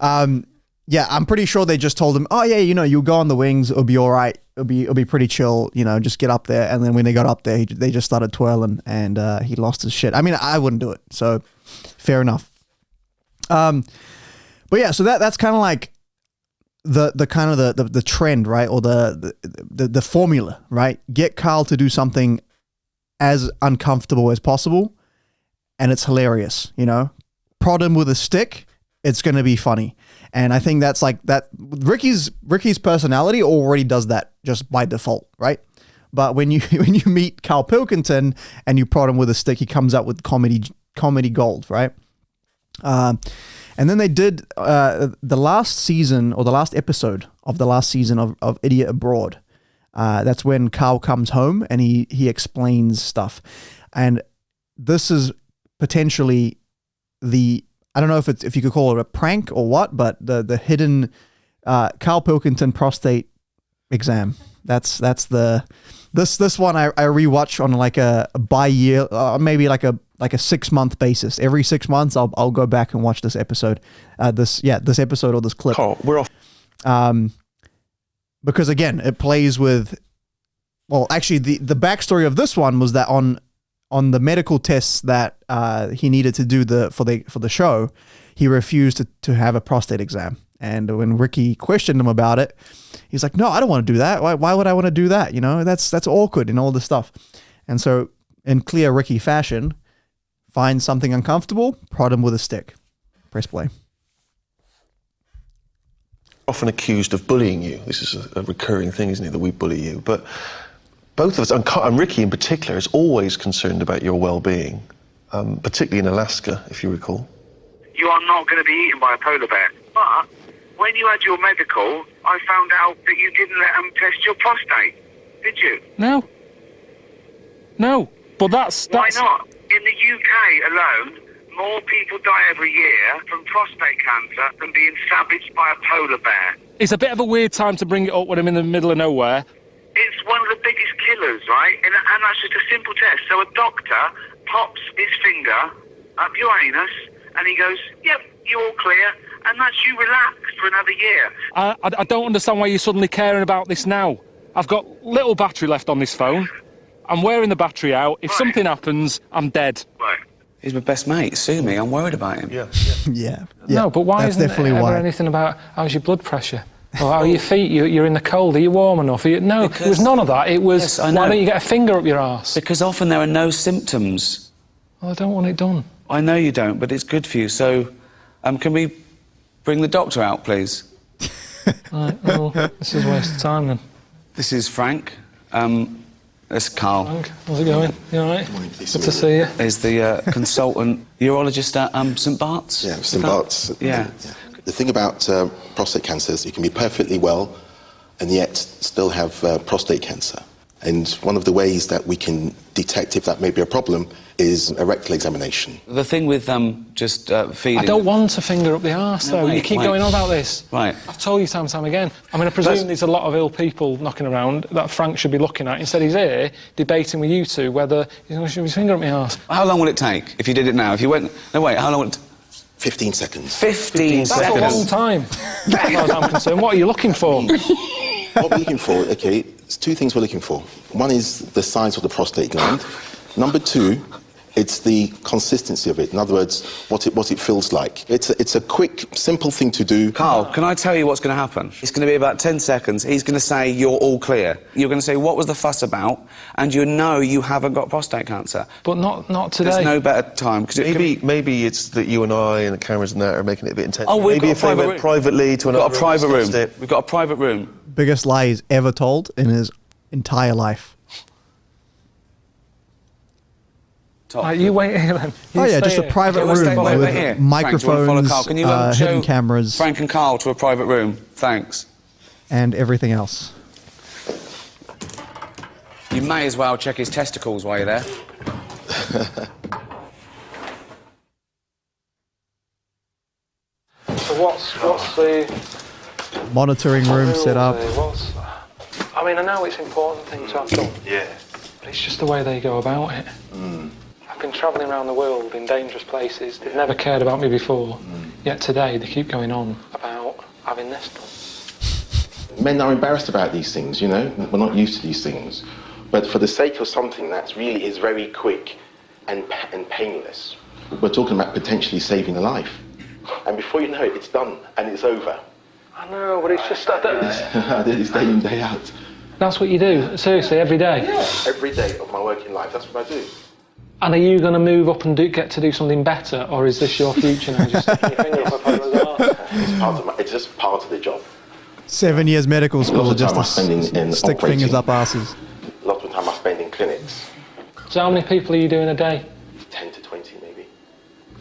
Yeah, I'm pretty sure they just told him, oh yeah, you know, you'll go on the wings, it'll be all right, it'll be pretty chill, you know, just get up there. And then when they got up there, they just started twirling, and he lost his shit. I mean, I wouldn't do it, so fair enough. But yeah, so that's kind of like the kind of the trend, right, or the formula, right? Get Karl to do something as uncomfortable as possible, and it's hilarious, you know. Prod him with a stick, it's going to be funny. And I think that's like that. Ricky's personality already does that just by default, right? But when you meet Karl Pilkington and you prod him with a stick, he comes up with comedy gold, right? And then they did the last season, or the last episode of the last season of Idiot Abroad. That's when Karl comes home and he explains stuff. And this is potentially I don't know if you could call it a prank or what, but the hidden Karl Pilkington prostate exam. That's this one I rewatch on like a bi-year, maybe like a 6-month basis. Every 6 months I'll go back and watch this episode. This episode or this clip. Oh, we're off. because again, it plays with. Well, actually, the backstory of this one was that on the medical tests that he needed to do for the show, he refused to have a prostate exam. And when Ricky questioned him about it, he's like, "No, I don't want to do that. Why would I want to do that? You know, that's awkward and all this stuff." And so, in clear Ricky fashion, find something uncomfortable, prod him with a stick. Press play. Often accused of bullying you. This is a recurring thing, isn't it, that we bully you? But both of us, and Ricky in particular, is always concerned about your well-being, particularly in Alaska, if you recall. You are not going to be eaten by a polar bear. But when you had your medical, I found out that you didn't let them test your prostate. Did you? No. But that's... Why not? In the UK alone, more people die every year from prostate cancer than being savaged by a polar bear. It's a bit of a weird time to bring it up when I'm in the middle of nowhere. It's one of the biggest killers, right? And that's just a simple test. So a doctor pops his finger up your anus and he goes, "Yep, you're all clear." And that's you relaxed for another year. I don't understand why you're suddenly caring about this now. I've got little battery left on this phone. I'm wearing the battery out. If something happens, I'm dead. Right. He's my best mate. Sue me. I'm worried about him. Yeah. No, but why that's isn't definitely there ever why. anything about how's your blood pressure? Or how are your feet? You're in the cold. Are you warm enough? No, it was none of that. It was, Yes, I know. why don't you get a finger up your arse? Because often there are no symptoms. Well, I don't want it done. I know you don't, but it's good for you. So, can we bring the doctor out, please? Right, well, this is a waste of time then. This is Frank. This is Karl. Frank, how's it going? You all right? Good to see you. Is the consultant urologist at St Bart's? Yeah, St Bart's. Yeah. The thing about prostate cancer is you can be perfectly well and yet still have prostate cancer. And one of the ways that we can detect if that may be a problem is a rectal examination. The thing with just feeding... I don't want a finger up the arse, though. wait, You keep wait. going on about this. Right. I've told you time and time again. I mean, I presume there's a lot of ill people knocking around that Frank should be looking at. Instead, he's here debating with you two whether he's going to shove his finger up my arse. How long will it take if you did it now? If you went... No, wait, how long would it... 15 seconds. 15 That's seconds. a long time, as far as I'm concerned. What are you looking for? What we're looking for, okay, there's two things we're looking for. One is the size of the prostate gland. Number two, it's the consistency of it. In other words, what it feels like. It's a quick, simple thing to do. Carl, can I tell you what's going to happen? It's going to be about 10 seconds. He's going to say, "You're all clear." You're going to say, "What was the fuss about?" And you know you haven't got prostate cancer. But not today. There's no better time. Cause Maybe it's that you and I and the cameras and that are making it a bit intense. Oh, we've maybe got if they went privately to another We've got a private room. test it. We've got a private room. Biggest lie he's ever told in his entire life. Right, you wait here then. You Yeah, stay just a here. private We'll stay room wait with here. microphones, Frank, do you want to follow Carl? Can you hidden show cameras, Frank and Carl to a private room? Thanks. and everything else. You may as well check his testicles while you're there. So what's the Monitoring room set up. I mean, I know it's an important thing to have done. Yeah. But it's just the way they go about it. I've been travelling around the world in dangerous places. They've never cared about me before. Yet today they keep going on about having this done. Men are embarrassed about these things, you know. We're not used to these things. But for the sake of something that really is very quick and painless, we're talking about potentially saving a life. And before you know it, it's done and it's over. I know, but it's just... It's day in, day out. That's what you do, seriously, every day? Yeah. Every day of my working life, that's what I do. And are you going to move up and get to do something better, or is this your future now, just sticking your finger up a fellow's arse? It's just part of the job. 7 years medical school just to stick operating. fingers up asses. A lot of the time I spend in clinics. So how many people are you doing a day? 10 to 20 maybe.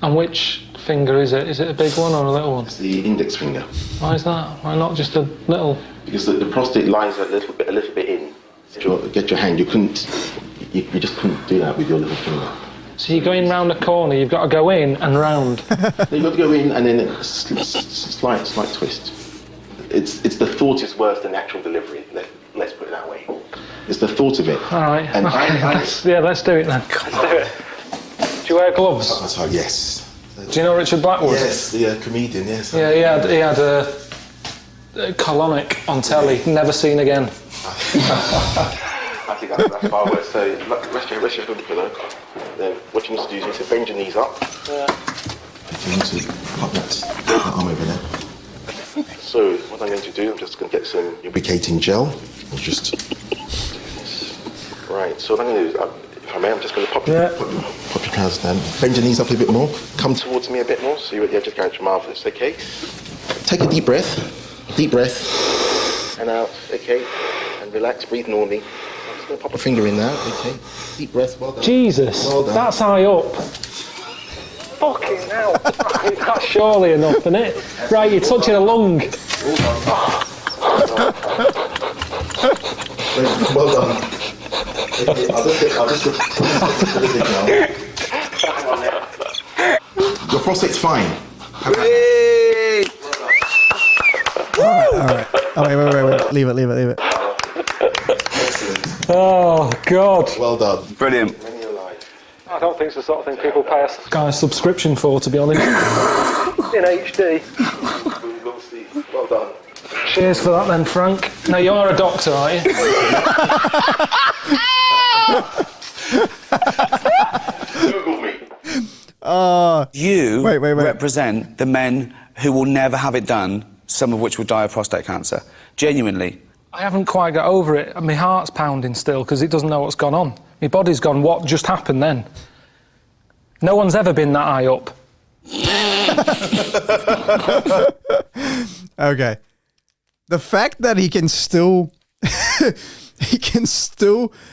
And which finger is it? Is it a big one or a little one? It's the index finger. Why is that? Why not just a little? Because the prostate lies a little bit in. If you get your hand, you just couldn't do that with your little finger. So you're going round a corner, you've got to go in and round. You've got to go in and then a slight twist. It's the thought is worse than the actual delivery. Let's put it that way. It's the thought of it. All right. And okay, let's do it then. Let's do it. Do you wear gloves? Oh, yes. Do you know Richard Blackwood? Yes, the comedian. Yes. Yeah, he had colonic on telly, never seen again. I think that's far worse. So rest your foot on the pillow. Then what you need to do is you need to bend your knees up. Yeah. You need to pop that arm over there. So what I'm going to do, I'm just going to get some lubricating gel. Right, so what I'm going to do is, if I may, I'm just going to pop your trousers down. Bend your knees up a bit more. Come towards me a bit more, so you're just going to marvellous, okay? Take a deep breath. Deep breath. And out, okay? And relax, breathe normally. I'm just going to pop a finger in there, okay? Deep breath, well done. Jesus, well done. that's high up. Fucking hell. Right, that's surely enough, isn't it? Right, you're touching a lung. Well done. I'll just your prostate's fine. All right. Oh, wait. Leave it. Oh, God. Well done. Brilliant. I don't think it's the sort of thing people pay a guy's subscription for, to be honest. In HD. Well done. Cheers for that then, Frank. Now, you are a doctor, aren't you? Google me. You wait. represent the men who will never have it done, some of which will die of prostate cancer. Genuinely. I haven't quite got over it. My heart's pounding still because it doesn't know what's gone on. My body's gone, what just happened then? No one's ever been that high up. Okay. The fact that he can still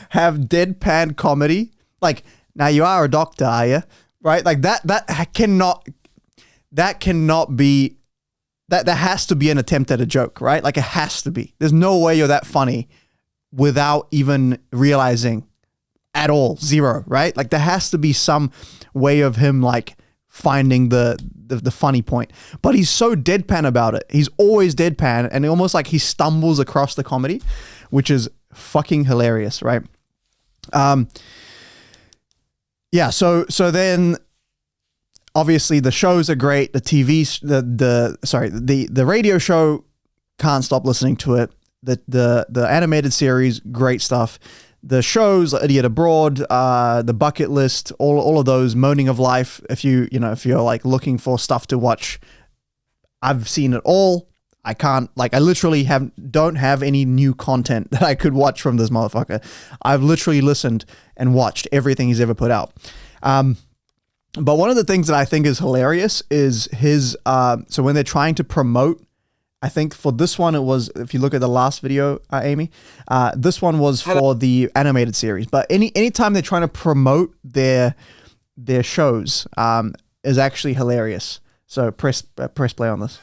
have deadpan comedy, like, now you are a doctor, are you? Right? Like that cannot be, that has to be an attempt at a joke, right? Like, it has to be. There's no way you're that funny without even realizing at all. Zero, right? Like, there has to be some way of him, like, finding the funny point. But he's so deadpan about it. He's always deadpan, and almost like he stumbles across the comedy, which is fucking hilarious, right? Yeah, so then obviously the shows are great. The the radio show, can't stop listening to it. The animated series, great stuff. The shows, Idiot Abroad, The Bucket List, all of those, Moaning of Life. If you're like looking for stuff to watch, I've seen it all. I literally don't have any new content that I could watch from this motherfucker. I've literally listened and watched everything he's ever put out. But one of the things that I think is hilarious is his, so when they're trying to promote, I think for this one, it was, if you look at the last video, Amy, this one was for the animated series. But anytime they're trying to promote their shows, is actually hilarious. So press play on this.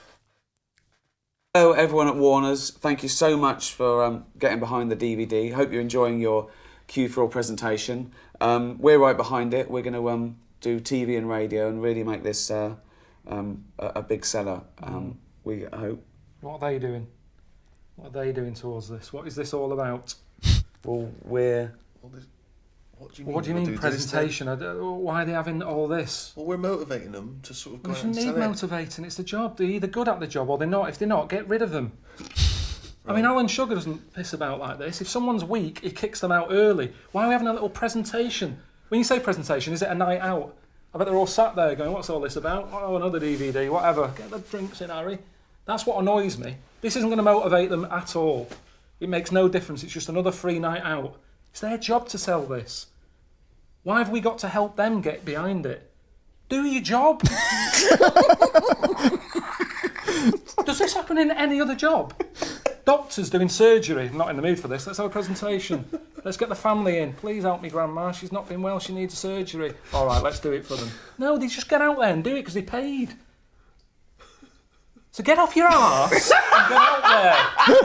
Hello, everyone at Warner's. Thank you so much for getting behind the DVD. Hope you're enjoying your Q4 presentation. We're right behind it. We're going to do TV and radio and really make this a big seller. We hope. What are they doing? What are they doing towards this? What is this all about? Well, we're... What do you mean presentation? Why are they having all this? Well, we're motivating them to sort of go We out shouldn't and need sell it. motivating. It's the job. They're either good at the job or they're not. If they're not, get rid of them. Right. I mean, Alan Sugar doesn't piss about like this. If someone's weak, he kicks them out early. Why are we having a little presentation? When you say presentation, is it a night out? I bet they're all sat there going, what's all this about? Oh, another DVD, whatever. Get the drinks in, Harry. That's what annoys me. This isn't going to motivate them at all. It makes no difference. It's just another free night out. It's their job to sell this. Why have we got to help them get behind it? Do your job. Does this happen in any other job? Doctors doing surgery. I'm not in the mood for this. Let's have a presentation. Let's get the family in. Please help me, Grandma. She's not been well. She needs surgery. All right, let's do it for them. No, they just get out there and do it because they paid. So get off your arse and get out there.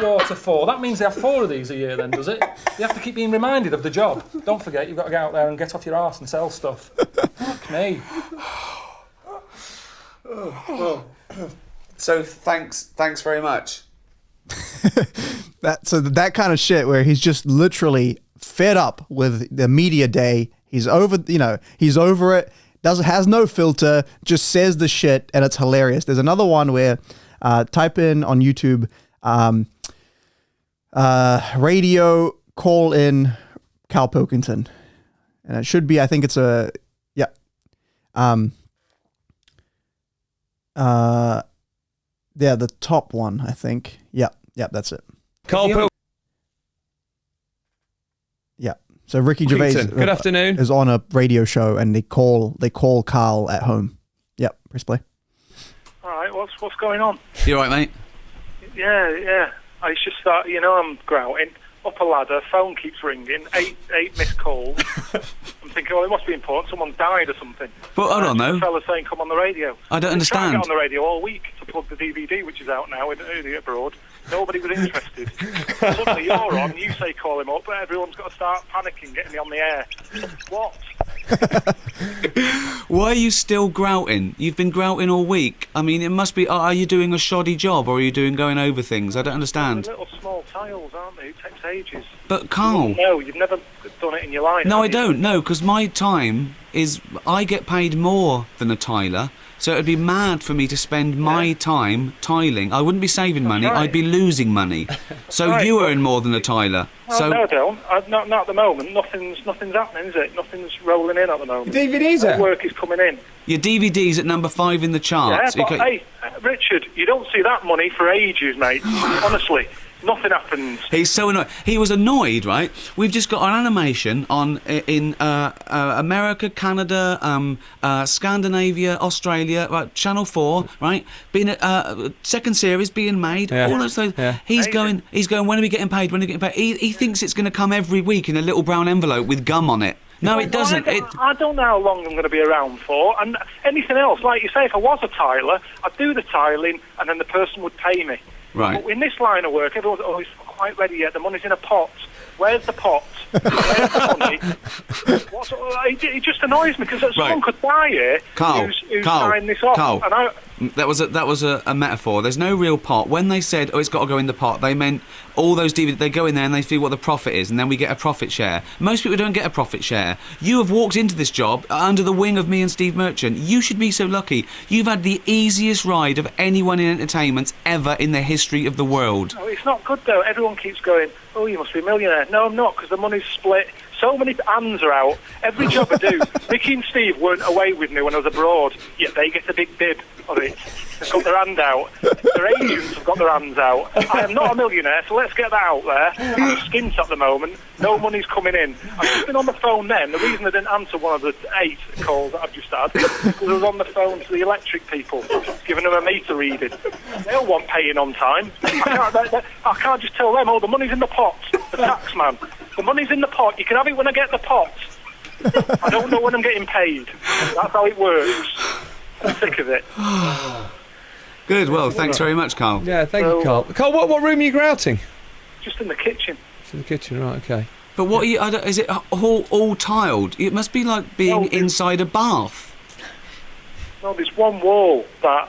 Water 4. That means they have 4 of these a year then, does it? You have to keep being reminded of the job. Don't forget, you've got to get out there and get off your arse and sell stuff. Fuck me. So thanks very much. That kind of shit where he's just literally fed up with the media day. He's over it. Has no filter, just says the shit, and it's hilarious. There's another one where Type in on YouTube, radio call in Karl Pilkington. And it should be, I think it's a, yeah. Yeah, the top one, I think. Yeah, that's it. Karl Pilkington. Yeah. So Ricky Gervais Good afternoon. is on a radio show, and they call Karl at home. Yep, press play. All right, what's going on? You all right, mate? Yeah. I just thought, I'm grouting. Up a ladder, phone keeps ringing, eight missed calls. I'm thinking, well, it must be important. Someone died or something. But hold on, though. A fella saying, come on the radio. I don't understand. I tried to get on the radio all week to plug the DVD, which is out now, early abroad. Nobody was interested. Suddenly you're on, you say call him up, but everyone's got to start panicking, getting me on the air. What? Why are you still grouting? You've been grouting all week. I mean, it must be, are you doing a shoddy job, or are you going over things? I don't understand. They're little small tiles, aren't they? It takes ages. But Karl... No, you've never done it in your life. No, I don't, no, because my time is... I get paid more than a tiler, so it'd be mad for me to spend my time tiling. I wouldn't be saving money, right. I'd be losing money. So Right, you earn more than a tiler. Well, So no, I don't. Not at the moment. Nothing's happening, is it? Nothing's rolling in at the moment. DVDs No work is coming in. your DVD's at number 5 in the charts. Yeah, You but ca- hey, Richard, you don't see that money for ages, mate. Honestly, nothing happens. He's so annoyed. He was annoyed, right? We've just got an animation on in America, Canada, Scandinavia, Australia, Channel 4, right? Being second series being made. Yeah. All those things. Yeah. He's going. When are we getting paid? When are we getting paid? He thinks it's going to come every week in a little brown envelope with gum on it. No, it doesn't. I don't know how long I'm going to be around for. And anything else, like you say, if I was a tiler, I'd do the tiling and then the person would pay me. Right. But in this line of work, everyone's always quite ready yet. The money's in a pot. Where's the pot? Where's the money? It just annoys me because someone could die here who's signed this off. Karl, And that was a metaphor. There's no real pot. When they said, it's got to go in the pot, they meant all those DVDs, they go in there and they feel what the profit is, and then we get a profit share. Most people don't get a profit share. You have walked into this job under the wing of me and Steve Merchant. You should be so lucky. You've had the easiest ride of anyone in entertainment ever in the history of the world. Oh, it's not good, though. Everyone keeps going, oh, you must be a millionaire. No, I'm not, because the money's split. So many hands are out. Every job I do. Ricky and Steve weren't away with me when I was abroad, yet they get a big bib of it. They've got their hand out. Their agents have got their hands out. I am not a millionaire, so let's get that out there. I'm skint at the moment. No money's coming in. I've just been on the phone then. The reason I didn't answer one of the 8 calls that I've just had is because I was on the phone to the electric people, giving them a meter reading. They all want paying on time. I can't just tell them, oh, the money's in the pot. The tax man. The money's in the pot. You can have it when I get the pot. I don't know when I'm getting paid. That's how it works. I'm sick of it. Good, well, thanks very much, Karl. Yeah, thank you, Karl. Karl, what room are you grouting? Just in the kitchen. It's in the kitchen, right, okay. But what are you, is it all tiled? It must be like being inside a bath. No, there's one wall that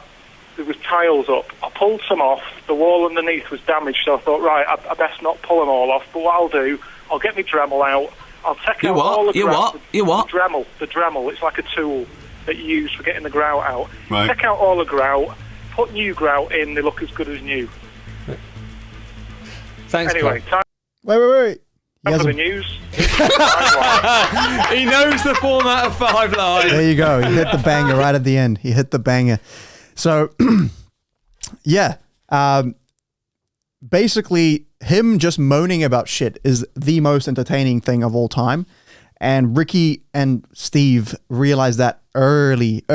there was tiles up. I pulled some off. The wall underneath was damaged, so I thought, right, I best not pull them all off. But what I'll do, I'll get my Dremel out. I'll take out all the grout. You what? The Dremel. It's like a tool that you use for getting the grout out. Right. Take out all the grout, put new grout in, they look as good as new. Thanks, anyway, Karl. Wait. Time for the news. He knows the format of 5 Live. There you go. He hit the banger right at the end. He hit the banger. So, yeah. Basically, him just moaning about shit is the most entertaining thing of all time. And Ricky and Steve realized that early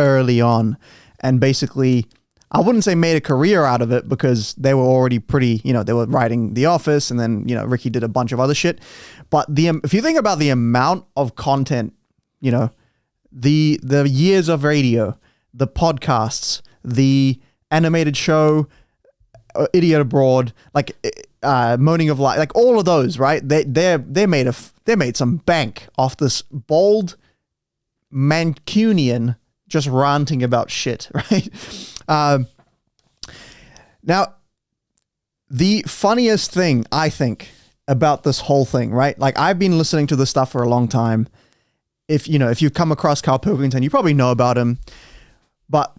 on. And basically, I wouldn't say made a career out of it because they were already pretty, they were writing The Office, and then, Ricky did a bunch of other shit. But if you think about the amount of content, the years of radio, the podcasts, the animated show, Idiot Abroad, like Moaning of Life, like all of those, right? They made some bank off this bald Mancunian just ranting about shit, right? Now, the funniest thing, I think, about this whole thing, right? Like, I've been listening to this stuff for a long time. If you've come across Karl Pilkington, you probably know about him. But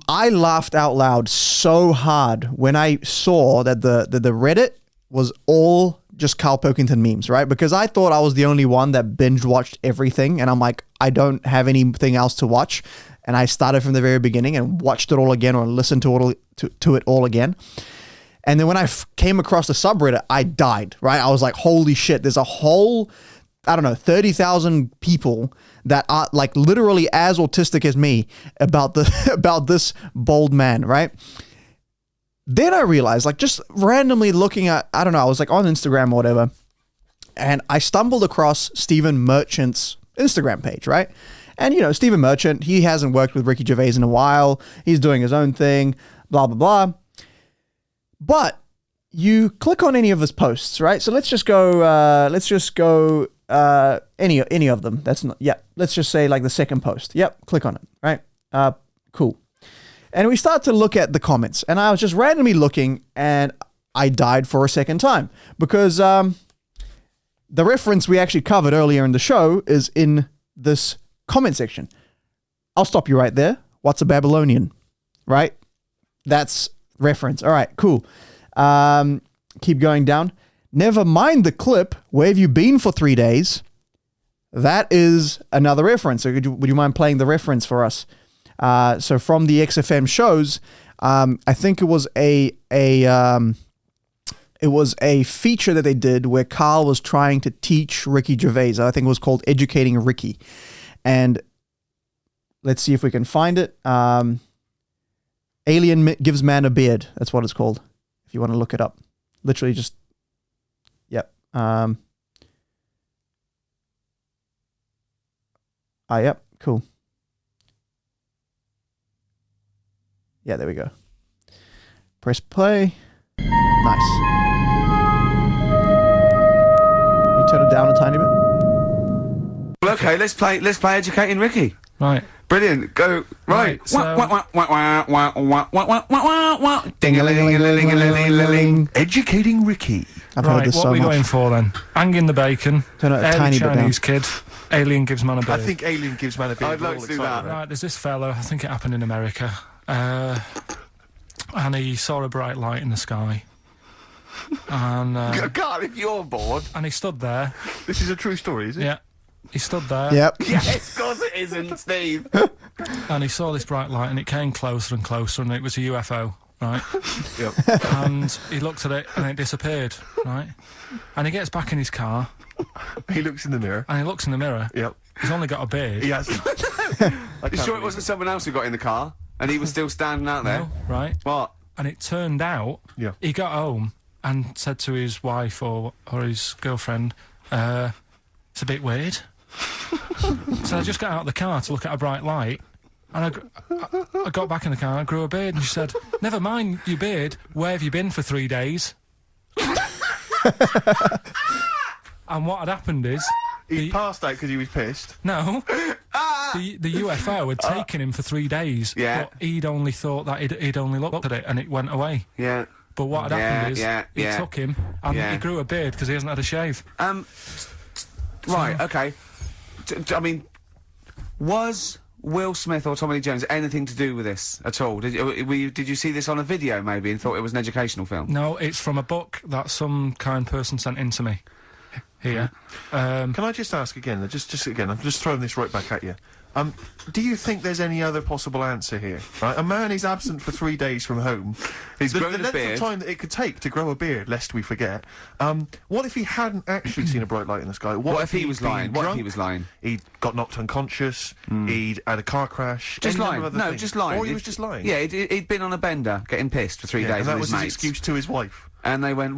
I laughed out loud so hard when I saw that the Reddit was all just Karl Pilkington memes, right? Because I thought I was the only one that binge watched everything, and I'm like, I don't have anything else to watch. And I started from the very beginning and watched it all again, or listened to it all again. And then when I came across the subreddit, I died, right? I was like, holy shit, there's a whole, I don't know, 30,000 people that are like literally as autistic as me about this bold man, right? Then I realized, like, just randomly looking at, I don't know, I was like on Instagram or whatever, and I stumbled across Stephen Merchant's Instagram page, right? And, you know, Stephen Merchant, he hasn't worked with Ricky Gervais in a while. He's doing his own thing, blah, blah, blah. But you click on any of his posts, right? So let's just go any of them. That's not, yeah. Let's just say like the second post. Yep. Click on it, right? Cool. And we start to look at the comments, and I was just randomly looking, and I died for a second time because the reference we actually covered earlier in the show is in this comment section. I'll stop you right there. What's a Babylonian? Right? That's reference. All right, cool. Keep going down. Never mind the clip. Where have you been for 3 days? That is another reference. So would you mind playing the reference for us? So from the XFM shows, I think it was a feature that they did where Karl was trying to teach Ricky Gervais. I think it was called Educating Ricky. And let's see if we can find it. Alien Gives Man a Beard. That's what it's called. If you want to look it up. Literally just, yep. Yep, cool. Yeah, there we go. Press play. Nice. You turn it down a tiny bit. Well, okay, let's play Educating Ricky. Right. Brilliant. Go. Right. Ding-a-ling-a-ling-a-ling-a-ling. Educating Ricky. I've heard this what so are we much. going for then? Hanging the bacon. Turn it a tiny bit down. Chinese kid. Alien Gives Man a Beard. I think Alien Gives Man a Beard. I'd like to do that. Right, there's this fella, I think it happened in America, and he saw a bright light in the sky. And God, if you're bored. And he stood there. This is a true story, is it? Yeah. He stood there. Yep. Yes, of course it isn't, Steve. And he saw this bright light, and it came closer and closer, and it was a UFO, right? Yep. And he looked at it, and it disappeared, right? And he gets back in his car. He looks in the mirror. And he looks in the mirror. Yep. He's only got a beard. He has. You sure it wasn't someone else who got in the car and he was still standing out there? No, right? What? And it turned out he got home and said to his wife or his girlfriend, it's a bit weird. So I just got out of the car to look at a bright light, and I got back in the car and I grew a beard, and she said, never mind your beard, where have you been for 3 days? And what had happened is... He passed out because he was pissed. No. The UFO had taken him for 3 days. Yeah. But he'd only thought that he'd only looked at it and it went away. Yeah. But what had happened is he took him and he grew a beard because he hasn't had a shave. Right, okay. I mean, was Will Smith or Tommy Lee Jones anything to do with this at all? Did you see this on a video maybe and thought it was an educational film? No, it's from a book that some kind person sent in to me. Here. Can I just ask again, just again, I'm just throwing this right back at you. Do you think there's any other possible answer here? Right, a man is absent for 3 days from home. He's the grown a length beard. of time that it could take to grow a beard, lest we forget. What if he hadn't actually seen a bright light in the sky? What if he was lying? What if Drunk? he was lying? He'd got knocked unconscious. He'd had a car crash. Just any lying. number of other No, things. just lying. Or he was just lying. Yeah, he'd been on a bender, getting pissed for 3 days and that with was his his mates. excuse to his wife. And they went,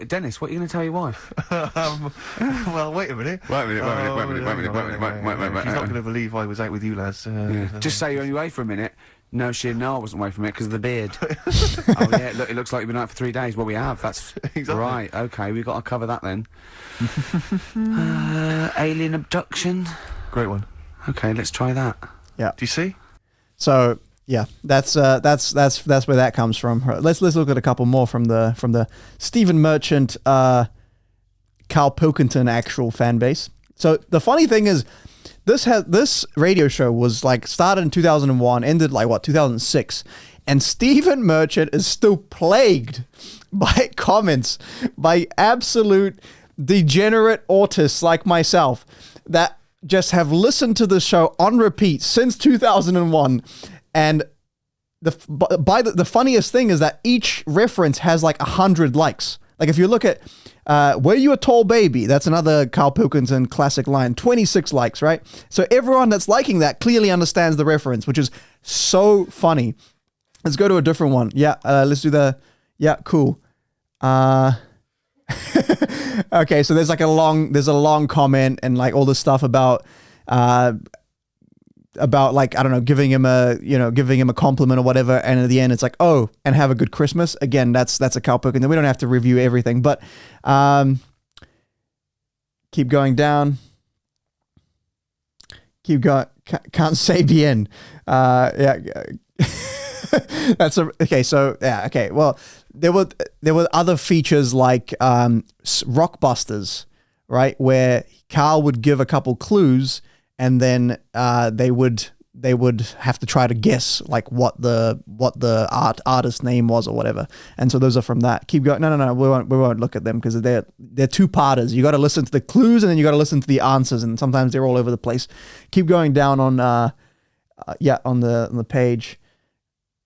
Dennis, what are you going to tell your wife? Well, wait a minute. Wait a minute. She's not going to believe I was out with you, lads. Just say you're only away for a minute. No, I wasn't away from it because of the beard. Oh, yeah, look, it looks like you've been out for 3 days. Well, we have. That's exactly. Right, okay, we've got to cover that then. Alien abduction. Great one. Okay, let's try that. Yeah. Do you see? So yeah, that's where that comes from. Let's look at a couple more from the Stephen Merchant, Karl Pilkington actual fan base. So the funny thing is, this radio show was like started in 2001, ended like 2006, and Stephen Merchant is still plagued by comments by absolute degenerate autists like myself that just have listened to the show on repeat since 2001, and the funniest thing is that each reference has like 100 likes. Like if you look at Were You a Tall Baby? That's another Karl Pilkington classic line. 26 likes, right? So everyone that's liking that clearly understands the reference, which is so funny. Let's go to a different one. Yeah, let's do cool. Okay, so there's a long comment and like all this stuff about like, I don't know, giving him a compliment or whatever, and at the end it's like, oh, and have a good Christmas. Again, that's a Karl Pilkington. We don't have to review everything, but keep going down. Keep going. Can't say bien. Yeah. Okay. So yeah. Okay. Well, there were other features like Rockbusters, right, where Karl would give a couple clues, and then they would have to try to guess like what the artist name was or whatever. And so those are from that. Keep going. No. We won't look at them because they're two-parters. You got to listen to the clues and then you got to listen to the answers, and sometimes they're all over the place. Keep going down on the page.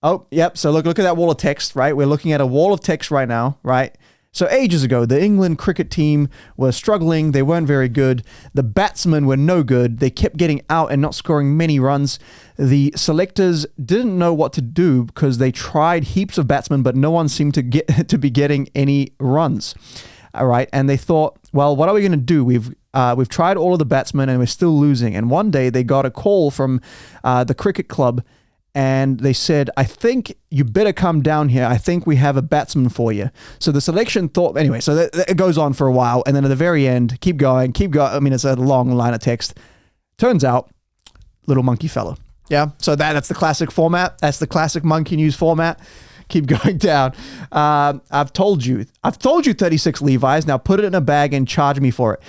Oh, yep. So look at that wall of text, right? We're looking at a wall of text right now, right? So ages ago, the England cricket team were struggling. They weren't very good. The batsmen were no good. They kept getting out and not scoring many runs. The selectors didn't know what to do because they tried heaps of batsmen, but no one seemed to be getting any runs. All right, and they thought, well, what are we going to do? We've tried all of the batsmen and we're still losing. And one day they got a call from the cricket club. And they said, I think you better come down here. I think we have a batsman for you. So the selection thought, anyway, so it goes on for a while. And then at the very end, keep going. I mean, it's a long line of text. Turns out, little monkey fella. Yeah. So that's the classic format. That's the classic monkey news format. Keep going down. I've told you 36 Levi's. Now put it in a bag and charge me for it.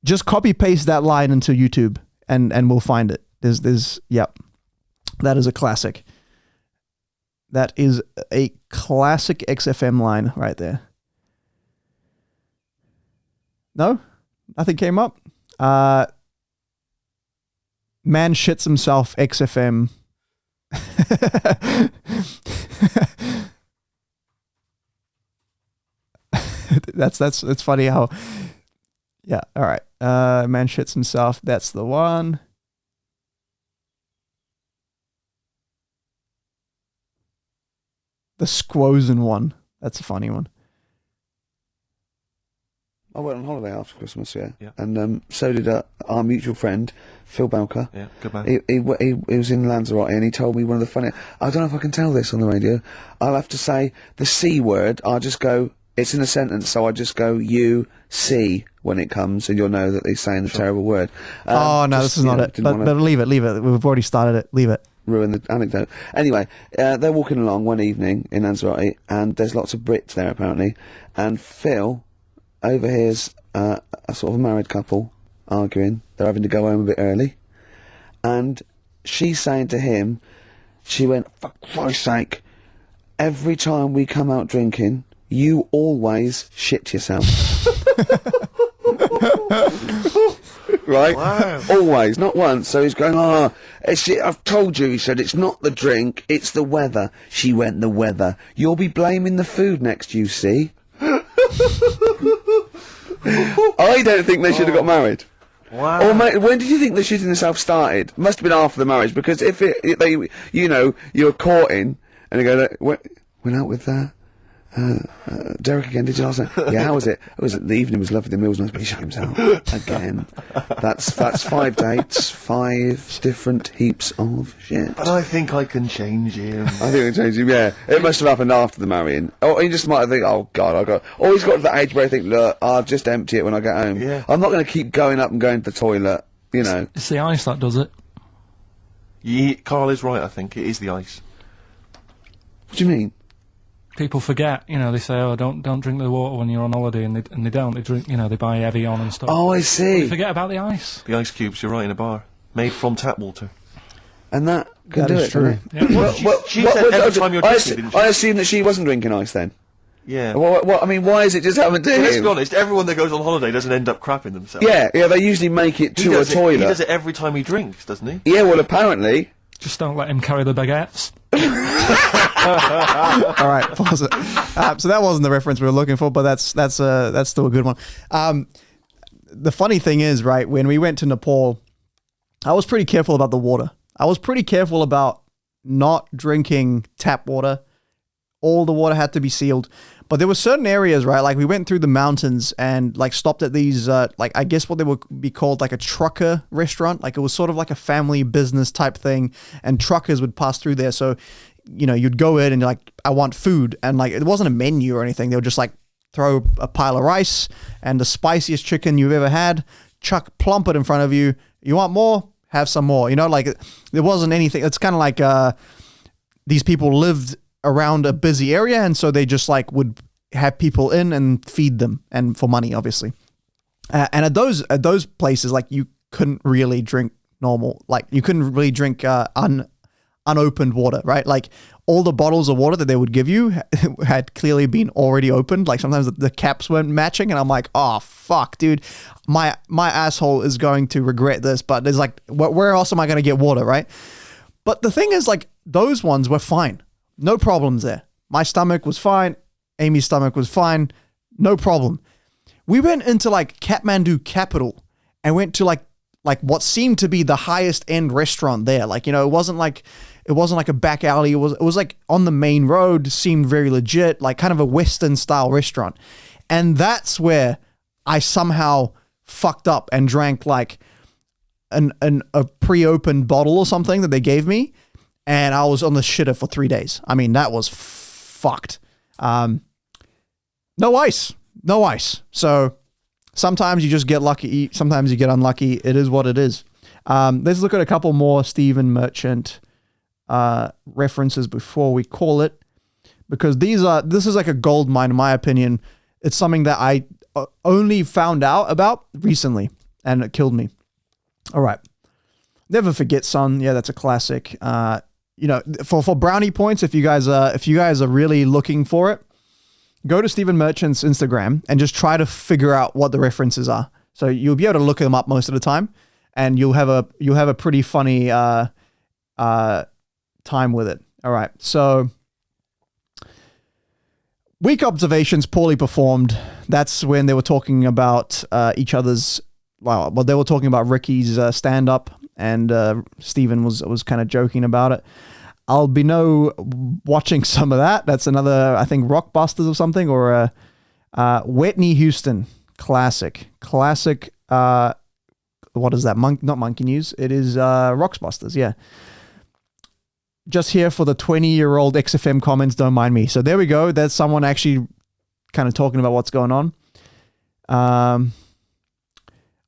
Just copy paste that line into YouTube and we'll find it. Yep. That is a classic. That is a classic XFM line right there. No? Nothing came up? Man shits himself, XFM. That's funny how... Yeah, all right. Man shits himself. That's the one. The Squozen one. That's a funny one. I went on holiday after Christmas, yeah. And so did our mutual friend, Phil Belker. Yeah, good man. He was in Lanzarote and he told me one of the funny... I don't know if I can tell this on the radio. I'll have to say the C word. I'll just go... It's in a sentence, so I just go, you see when it comes, and you'll know that he's saying a terrible word. No, this is not it. But leave it. We've already started it. Leave it. Ruin the anecdote. Anyway, they're walking along one evening in Lanzarote, and there's lots of Brits there apparently, and Phil overhears a sort of a married couple arguing. They're having to go home a bit early, and she's saying to him, she went, for Christ's sake, every time we come out drinking, you always shit yourself. Right? Wow. Always, not once. So he's going, I've told you, he said, it's not the drink, it's the weather. She went, the weather. You'll be blaming the food next, you see. I don't think they should have got married. Wow. Or when did you think the shitting themselves started? Must have been after the marriage, because if you're courting, and they go, went out with Derek again, did you last night? Yeah, how was it? The evening was lovely, the meal was nice, but he shut himself again. That's 5 dates, 5 different heaps of shit. But I think I can change him. I think I can change him, yeah. It must have happened after the marrying. Or he just might think, oh God, or he's got to that age where I think, look, I'll just empty it when I get home. Yeah. I'm not going to keep going up and going to the toilet, you know. It's the ice that does it. Carl is right, I think. It is the ice. What do you mean? people forget. You know, they say, "Oh, don't drink the water when you're on holiday," and they don't. They drink. You know, they buy Evian and stuff. Oh, I see. They forget about the ice. The ice cubes, you're right, in a bar. Made from tap water. And that can do is it, true. can't it? Well, she said every time you're drinking, didn't she? I assume that she wasn't drinking ice then. Yeah. What, I mean, why is it just happened to him? Let's be honest, everyone that goes on holiday doesn't end up crapping themselves. Yeah, they usually make it to a toilet. He does it every time he drinks, doesn't he? Yeah, well, apparently. Just don't let him carry the baguettes. All right, pause it. So that wasn't the reference we were looking for, but that's still a good one. The funny thing is, right, when we went to Nepal, I was pretty careful about the water. I was pretty careful about not drinking tap water. All the water had to be sealed. But there were certain areas, right? Like we went through the mountains and like stopped at these, like I guess what they would be called like a trucker restaurant. Like it was sort of like a family business type thing, and truckers would pass through there. So, you know, you'd go in and you're like, I want food. And like, it wasn't a menu or anything. They would just like throw a pile of rice and the spiciest chicken you've ever had, plump it in front of you. You want more? Have some more. You know, like there wasn't anything. It's kind of like these people lived around a busy area, and so they just like would have people in and feed them, and for money, obviously. And at those places, like you couldn't really drink normal, like you couldn't really drink unopened water, right? Like all the bottles of water that they would give you had clearly been already opened. Like sometimes the caps weren't matching, and I'm like, oh fuck, dude, my asshole is going to regret this. But there's like, where else am I going to get water, right? But the thing is, like those ones were fine. No problems there. My stomach was fine. Amy's stomach was fine. No problem. We went into like Kathmandu capital and went to like what seemed to be the highest end restaurant there. Like, you know, it wasn't like a back alley. It was like on the main road, seemed very legit, like kind of a Western style restaurant. And that's where I somehow fucked up and drank like a pre-opened bottle or something that they gave me. And I was on the shitter for 3 days. I mean, that was fucked. No ice. So sometimes you just get lucky. Sometimes you get unlucky. It is what it is. Let's look at a couple more Stephen Merchant references before we call it, because this is like a gold mine in my opinion. It's something that I only found out about recently, and it killed me. All right. Never Forget Son. Yeah, that's a classic. You know, for brownie points, if you guys are really looking for it, go to Stephen Merchant's Instagram and just try to figure out what the references are. So you'll be able to look them up most of the time, and you'll have a pretty funny time with it. All right. So weak observations, poorly performed. That's when they were talking about each other's. Well, they were talking about Ricky's stand-up, and Stephen was kind of joking about it. I'll be watching some of that. That's another, I think, Rockbusters or something, or Whitney Houston, classic. What is that? Not Monkey News. It is Rockbusters. Yeah. Just here for the 20-year-old XFM comments. Don't mind me. So there we go. There's someone actually kind of talking about what's going on.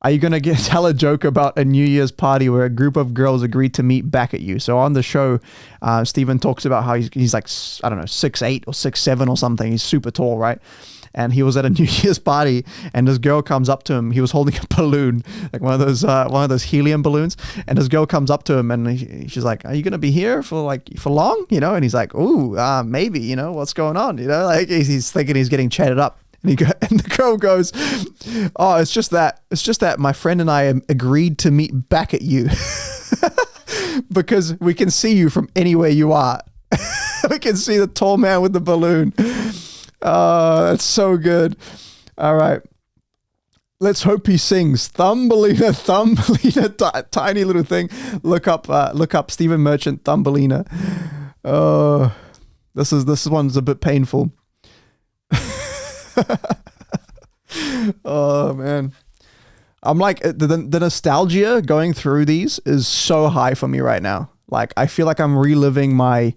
Are you going to tell a joke about a New Year's party where a group of girls agreed to meet back at you? So on the show, Stephen talks about how he's like, I don't know, 6'8" or 6'7" or something. He's super tall, right? And he was at a New Year's party, and this girl comes up to him. He was holding a balloon, like one of those helium balloons. And this girl comes up to him, and she's like, "Are you gonna be here for long?" You know? And he's like, "Ooh, maybe. You know, what's going on?" You know, like he's thinking he's getting chatted up. And the girl goes, "Oh, it's just that my friend and I agreed to meet back at you because we can see you from anywhere you are. We can see the tall man with the balloon." That's so good. All right. Let's hope he sings. Thumbelina, tiny little thing. Look up Stephen Merchant, Thumbelina. This one's a bit painful. Oh man, I'm like the nostalgia going through these is so high for me right now. Like I feel like I'm reliving my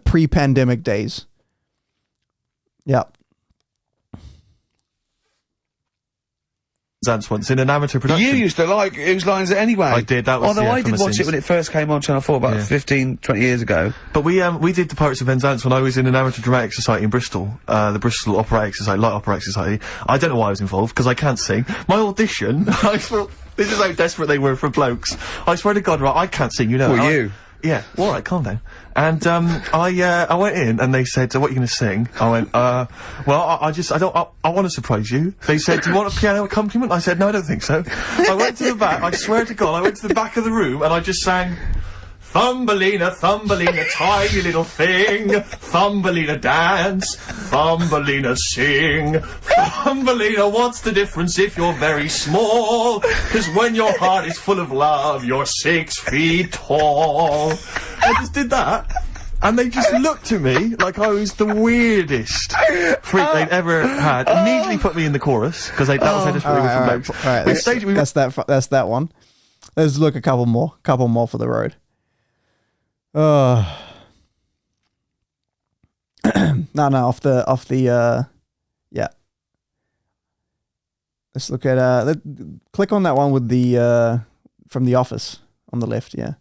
pre-pandemic days. Yeah. Zance once in an amateur production. You used to like Whose Line Is It Anyway? I did, that was Although I did from watch it when it first came on Channel 4 about 15, 20 years ago. But we did the Pirates of Penzance when I was in an amateur dramatic society in Bristol, the Bristol Operatic Society, Light Operatic Society. I don't know why I was involved, because I can't sing. My audition, I thought, this is how desperate they were for blokes. I swear to God, right, I can't sing, you know. For you? Yeah, all right, calm down. And I went in and they said, "What are you going to sing?" I went, "Well, I want to surprise you." They said, "Do you want a piano accompaniment?" I said, "No, I don't think so." I went to the back. I swear to God, I went to the back of the room and I just sang, "Thumbelina, Thumbelina, tiny little thing. Thumbelina dance, Thumbelina sing. Thumbelina, what's the difference if you're very small? 'Cause when your heart is full of love, you're 6 feet tall." I just did that. And they just looked at me like I was the weirdest freak they'd ever had. Immediately put me in the chorus, because that was how desperate we were for blokes. Alright, that's that one. Let's look a couple more for the road. No, off the yeah. Let's look at click on that one with the from The Office on the left, yeah.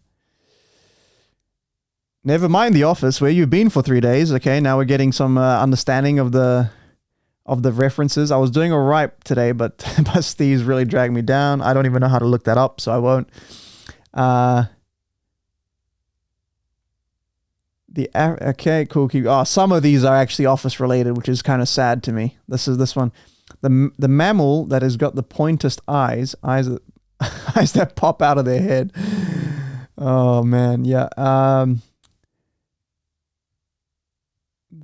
Never mind The Office, where you've been for 3 days. Okay, now we're getting some understanding of the references. I was doing all right today, but Steve's really dragged me down. I don't even know how to look that up, so I won't. Okay, cool. Some of these are actually Office related, which is kind of sad to me. This one, the mammal that has got the pointest eyes that pop out of their head. Oh man, yeah.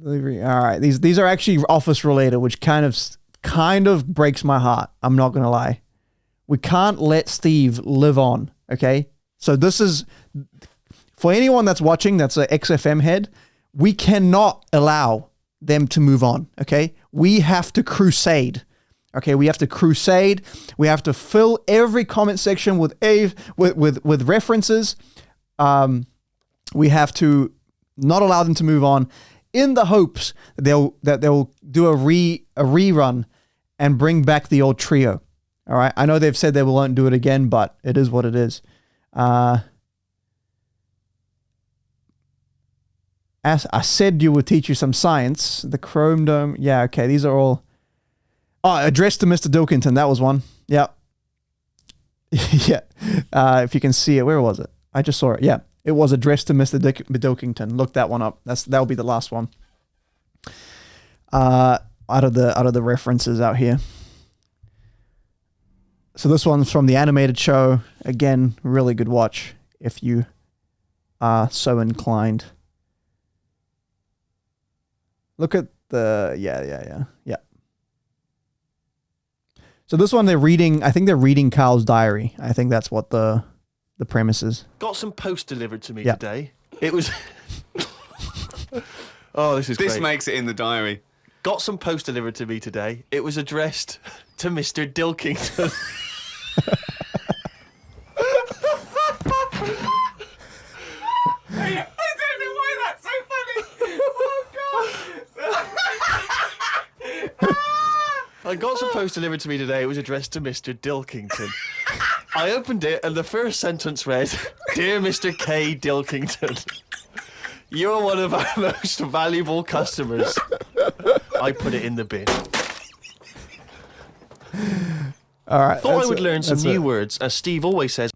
All right, these are actually Office related, which kind of breaks my heart. I'm not gonna lie. We can't let Steve live on. Okay, so this is. For anyone that's watching, that's a XFM head, we cannot allow them to move on, okay? We have to crusade, okay? We have to crusade. We have to fill every comment section with references. We have to not allow them to move on, in the hopes that they'll do a rerun and bring back the old trio. All right? I know they've said they won't do it again, but it is what it is. As I said, you would teach you some science. The Chrome Dome. Yeah, okay. These are all. Oh, addressed to Mr. Pilkington. That was one. Yeah. Yeah. If you can see it, where was it? I just saw it. Yeah, it was addressed to Mr. Pilkington. Look that one up. That'll be the last one. Out of the references out here. So this one's from the animated show. Again, really good watch if you are so inclined. Look at the yeah. So this one I think they're reading Carl's diary. I think that's what the premise is. Got some post delivered to me today. It was oh, this great. Makes it in the diary. Got some post delivered to me today. It was addressed to Mr. Pilkington. I got some post delivered to me today. It was addressed to Mr. Pilkington. I opened it and the first sentence read, "Dear Mr. K. Pilkington, you're one of our most valuable customers." I put it in the bin. All right. Thought I would learn some new words, as Steve always says.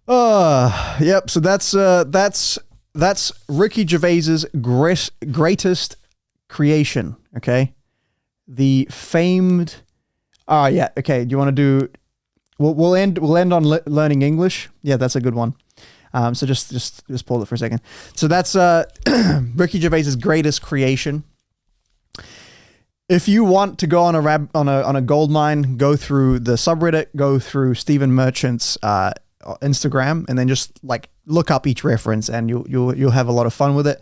Yep. So that's Ricky Gervais's greatest creation. Okay. The famed. Yeah. Okay. Do you want to do? We'll end on learning English. Yeah, that's a good one. So just pause it for a second. So that's Ricky Gervais's greatest creation. If you want to go on a gold mine, go through the subreddit, go through Stephen Merchant's Instagram, and then just like look up each reference, and you'll have a lot of fun with it.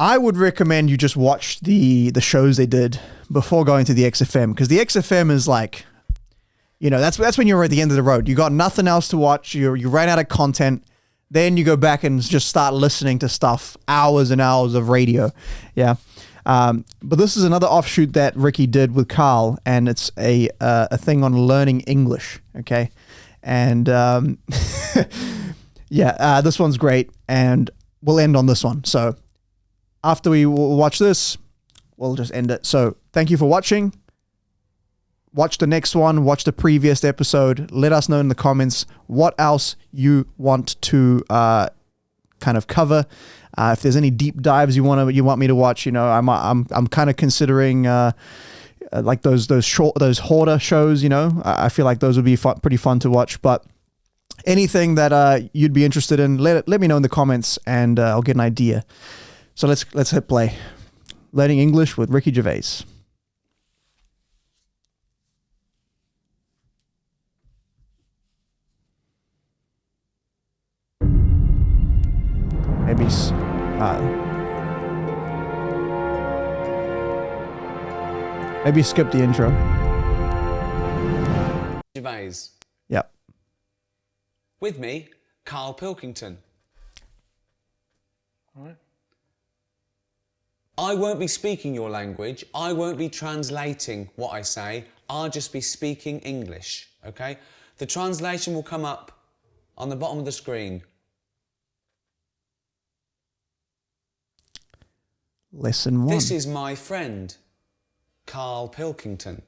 I would recommend you just watch the shows they did before going to the XFM, because the XFM is like, that's when you're at the end of the road. You got nothing else to watch. You ran out of content. Then you go back and just start listening to stuff, hours and hours of radio. Yeah. But this is another offshoot that Ricky did with Karl, and it's a thing on learning English. Okay, and this one's great, and we'll end on this one. So after we watch this, we'll just end it. So thank you for watching. Watch the next one. Watch the previous episode. Let us know in the comments what else you want to kind of cover. If there's any deep dives you want me to watch, I'm kind of considering like those hoarder shows. I feel like those would be pretty fun to watch. But anything that you'd be interested in, let me know in the comments, and I'll get an idea. So let's hit play. Learning English with Ricky Gervais. Maybe skip the intro. Gervais. Yep. With me, Karl Pilkington. All right. I won't be speaking your language. I won't be translating what I say. I'll just be speaking English, okay? The translation will come up on the bottom of the screen. Lesson 1. This is my friend, Karl Pilkington.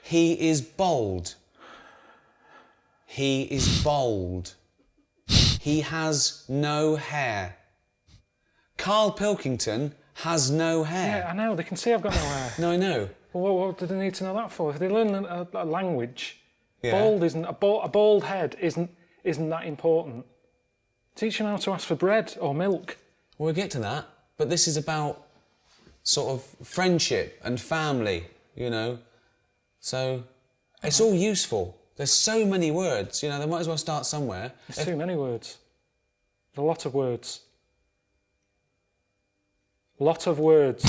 He is bold. He is bold. He has no hair. Karl Pilkington has no hair. Yeah, I know. They can see I've got no hair. No, I know. Well, what do they need to know that for? If they learn a language, Yeah. bald isn't a bald head isn't that important. Teach them how to ask for bread or milk. We'll get to that, but this is about sort of friendship and family, So it's all useful. There's so many words, they might as well start somewhere. There's too many words. There's a lot of words. Lot of words.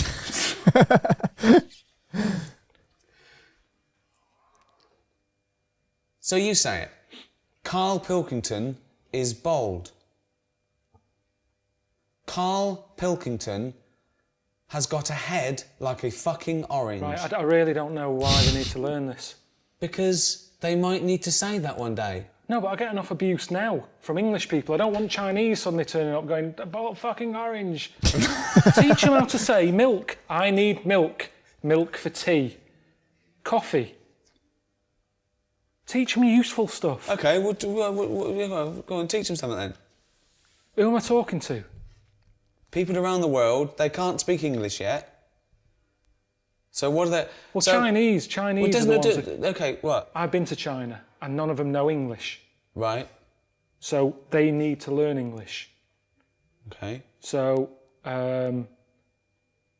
So you say it. Karl Pilkington is bold. Karl Pilkington has got a head like a fucking orange. Right, I really don't know why they need to learn this. Because they might need to say that one day. No, but I get enough abuse now from English people. I don't want Chinese suddenly turning up going, "About fucking orange." Teach them how to say milk. I need milk. Milk for tea. Coffee. Teach them useful stuff. Okay, well, go on, teach them something then. Who am I talking to? People around the world, they can't speak English yet. So what are they... Well, Chinese well, are the ones okay, what? I've been to China and none of them know English. Right. So they need to learn English. Okay. So,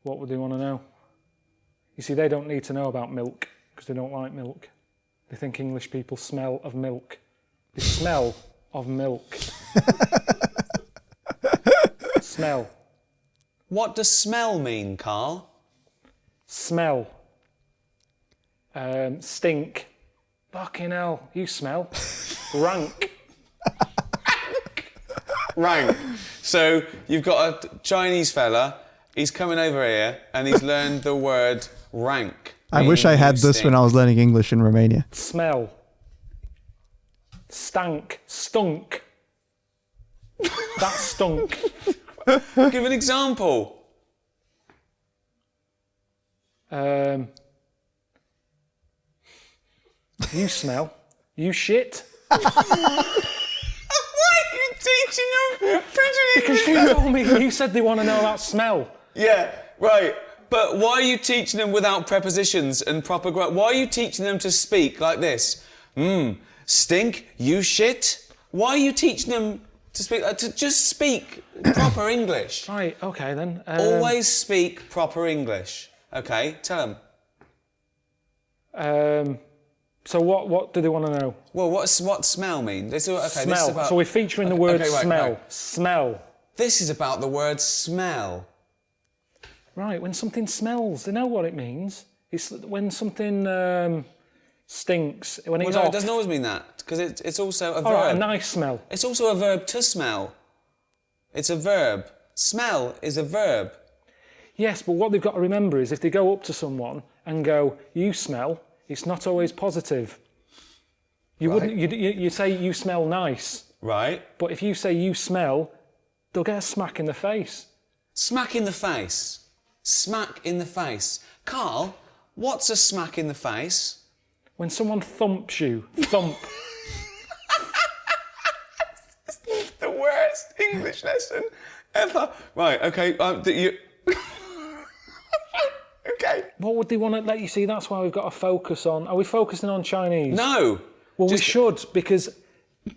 what would they want to know? You see, they don't need to know about milk because they don't like milk. They think English people smell of milk. They smell of milk. Smell. What does smell mean, Karl? Smell. Stink. Fucking hell, you smell. Rank. Rank. So you've got a Chinese fella, he's coming over here and he's learned the word rank. I wish I had this when I was learning English in Romania. Smell. Stank. Stunk. That stunk. Give an example. You smell. You shit. Why are you teaching them? Because you told me, you said they want to know about smell. Yeah, right. But why are you teaching them without prepositions and proper grammar? Why are you teaching them to speak like this? Stink, you shit. Why are you teaching them to speak, to just speak proper English? Right, okay then. Always speak proper English. Okay, tell them. So what do they want to know? Well, what smell mean? Smell. This is about, so we're featuring the word smell. Right. Smell. This is about the word smell. Right, when something smells, they know what it means. It's when something stinks, when it's off. No, it doesn't always mean that, because it's also a verb. Right, a nice smell. It's also a verb to smell. It's a verb. Smell is a verb. Yes, but what they've got to remember is if they go up to someone and go, you smell, it's not always positive. You wouldn't. You say you smell nice. Right. But if you say you smell, they'll get a smack in the face. Smack in the face. Smack in the face. Carl, what's a smack in the face? When someone thumps you, thump. The worst English lesson ever. Right, okay. Okay. What would they want to let you see? That's why we've got to focus on... Are we focusing on Chinese? No. Well, we should, because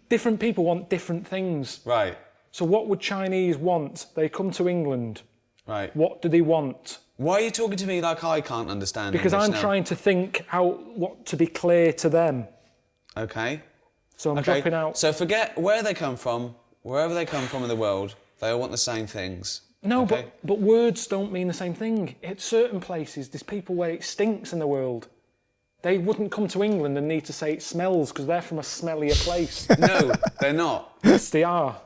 different people want different things. Right. So what would Chinese want? They come to England. Right. What do they want? Why are you talking to me like I can't understand Because English I'm now? trying to think what to be clear to them. Okay. So I'm dropping out. So forget where they come from, wherever they come from in the world, they all want the same things. No, okay? but words don't mean the same thing. At certain places, there's people where it stinks in the world. They wouldn't come to England and need to say it smells because they're from a smellier place. No, they're not. Yes, they are.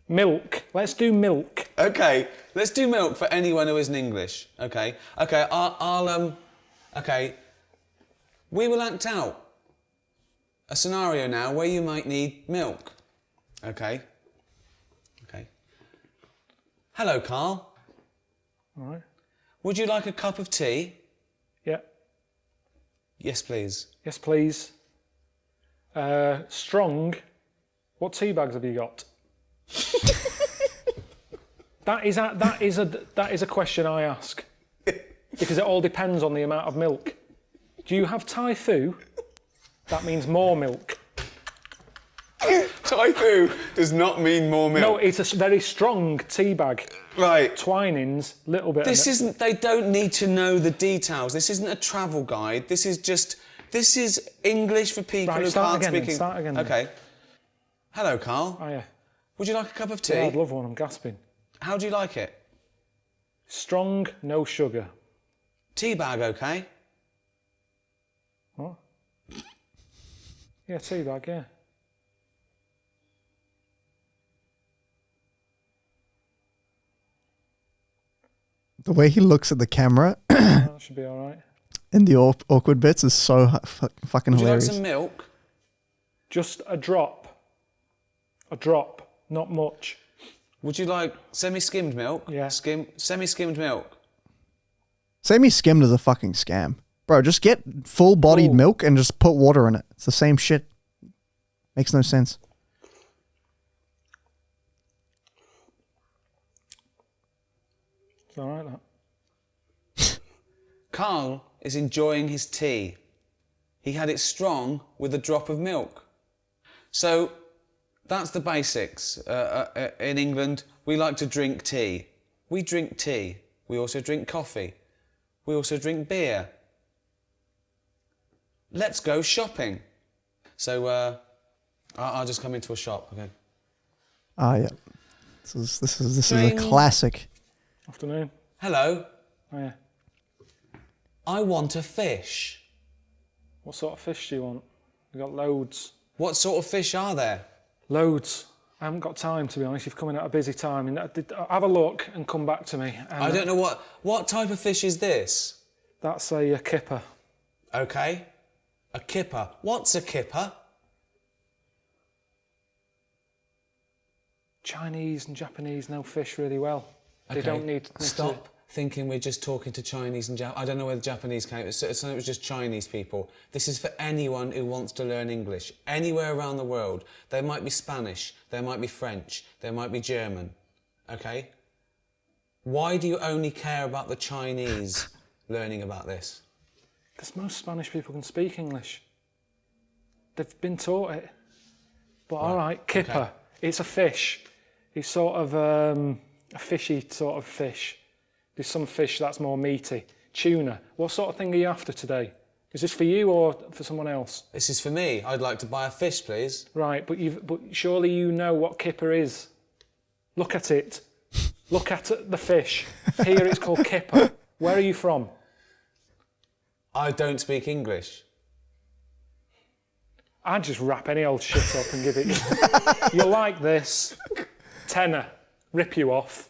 Milk. Let's do milk. Okay, let's do milk for anyone who isn't English. Okay, okay. We will act out a scenario now where you might need milk. Okay. Okay. Hello, Carl. All right. Would you like a cup of tea? Yeah. Yes, please. Yes, please. Strong. What tea bags have you got? That is a question I ask because it all depends on the amount of milk. Do you have Thai fu? That means more milk. Thai fu does not mean more milk. No, it's a very strong tea bag. Right. Twinings, little bit. This isn't. They don't need to know the details. This isn't a travel guide. This is English for people who can't speak. Start again. Okay. Hello, Carl. Hiya. Would you like a cup of tea? Yeah, I'd love one. I'm gasping. How do you like it? Strong, no sugar. Tea bag, okay? What? Yeah, tea bag, yeah. The way he looks at the camera That should be all right. in the awkward bits is so fucking Would you hilarious. like some milk? Just a drop. A drop, not much. Would you like semi-skimmed milk? Yeah. Semi-skimmed milk. Semi-skimmed is a fucking scam. Bro, just get full-bodied milk and just put water in it. It's the same shit. Makes no sense. It's all right, that. Carl is enjoying his tea. He had it strong with a drop of milk. So that's the basics. In England, we like to drink tea. We drink tea. We also drink coffee. We also drink beer. Let's go shopping. So I'll just come into a shop, okay? Ah, yeah. This is a classic. Afternoon. Hello. Oh, yeah. I want a fish. What sort of fish do you want? We've got loads. What sort of fish are there? Loads. I haven't got time, to be honest. You've come in at a busy time. And have a look and come back to me. And I don't know what type of fish is this? That's a kipper. Okay. A kipper. What's a kipper? Chinese and Japanese know fish really well. Okay. They don't need to... Stop thinking we're just talking to Chinese and I don't know where the Japanese came. It was just Chinese people. This is for anyone who wants to learn English. Anywhere around the world. There might be Spanish. There might be French. There might be German. Okay? Why do you only care about the Chinese learning about this? Because most Spanish people can speak English. They've been taught it. But all right, kipper. Okay. It's a fish. It's sort of a fishy sort of fish. There's some fish that's more meaty. Tuna. What sort of thing are you after today? Is this for you or for someone else? This is for me. I'd like to buy a fish, please. Right, but surely you know what kipper is. Look at it. Look at the fish. Here it's called kipper. Where are you from? I don't speak English. I'd just wrap any old shit up and give it you. You'll like this. Tenner. Rip you off.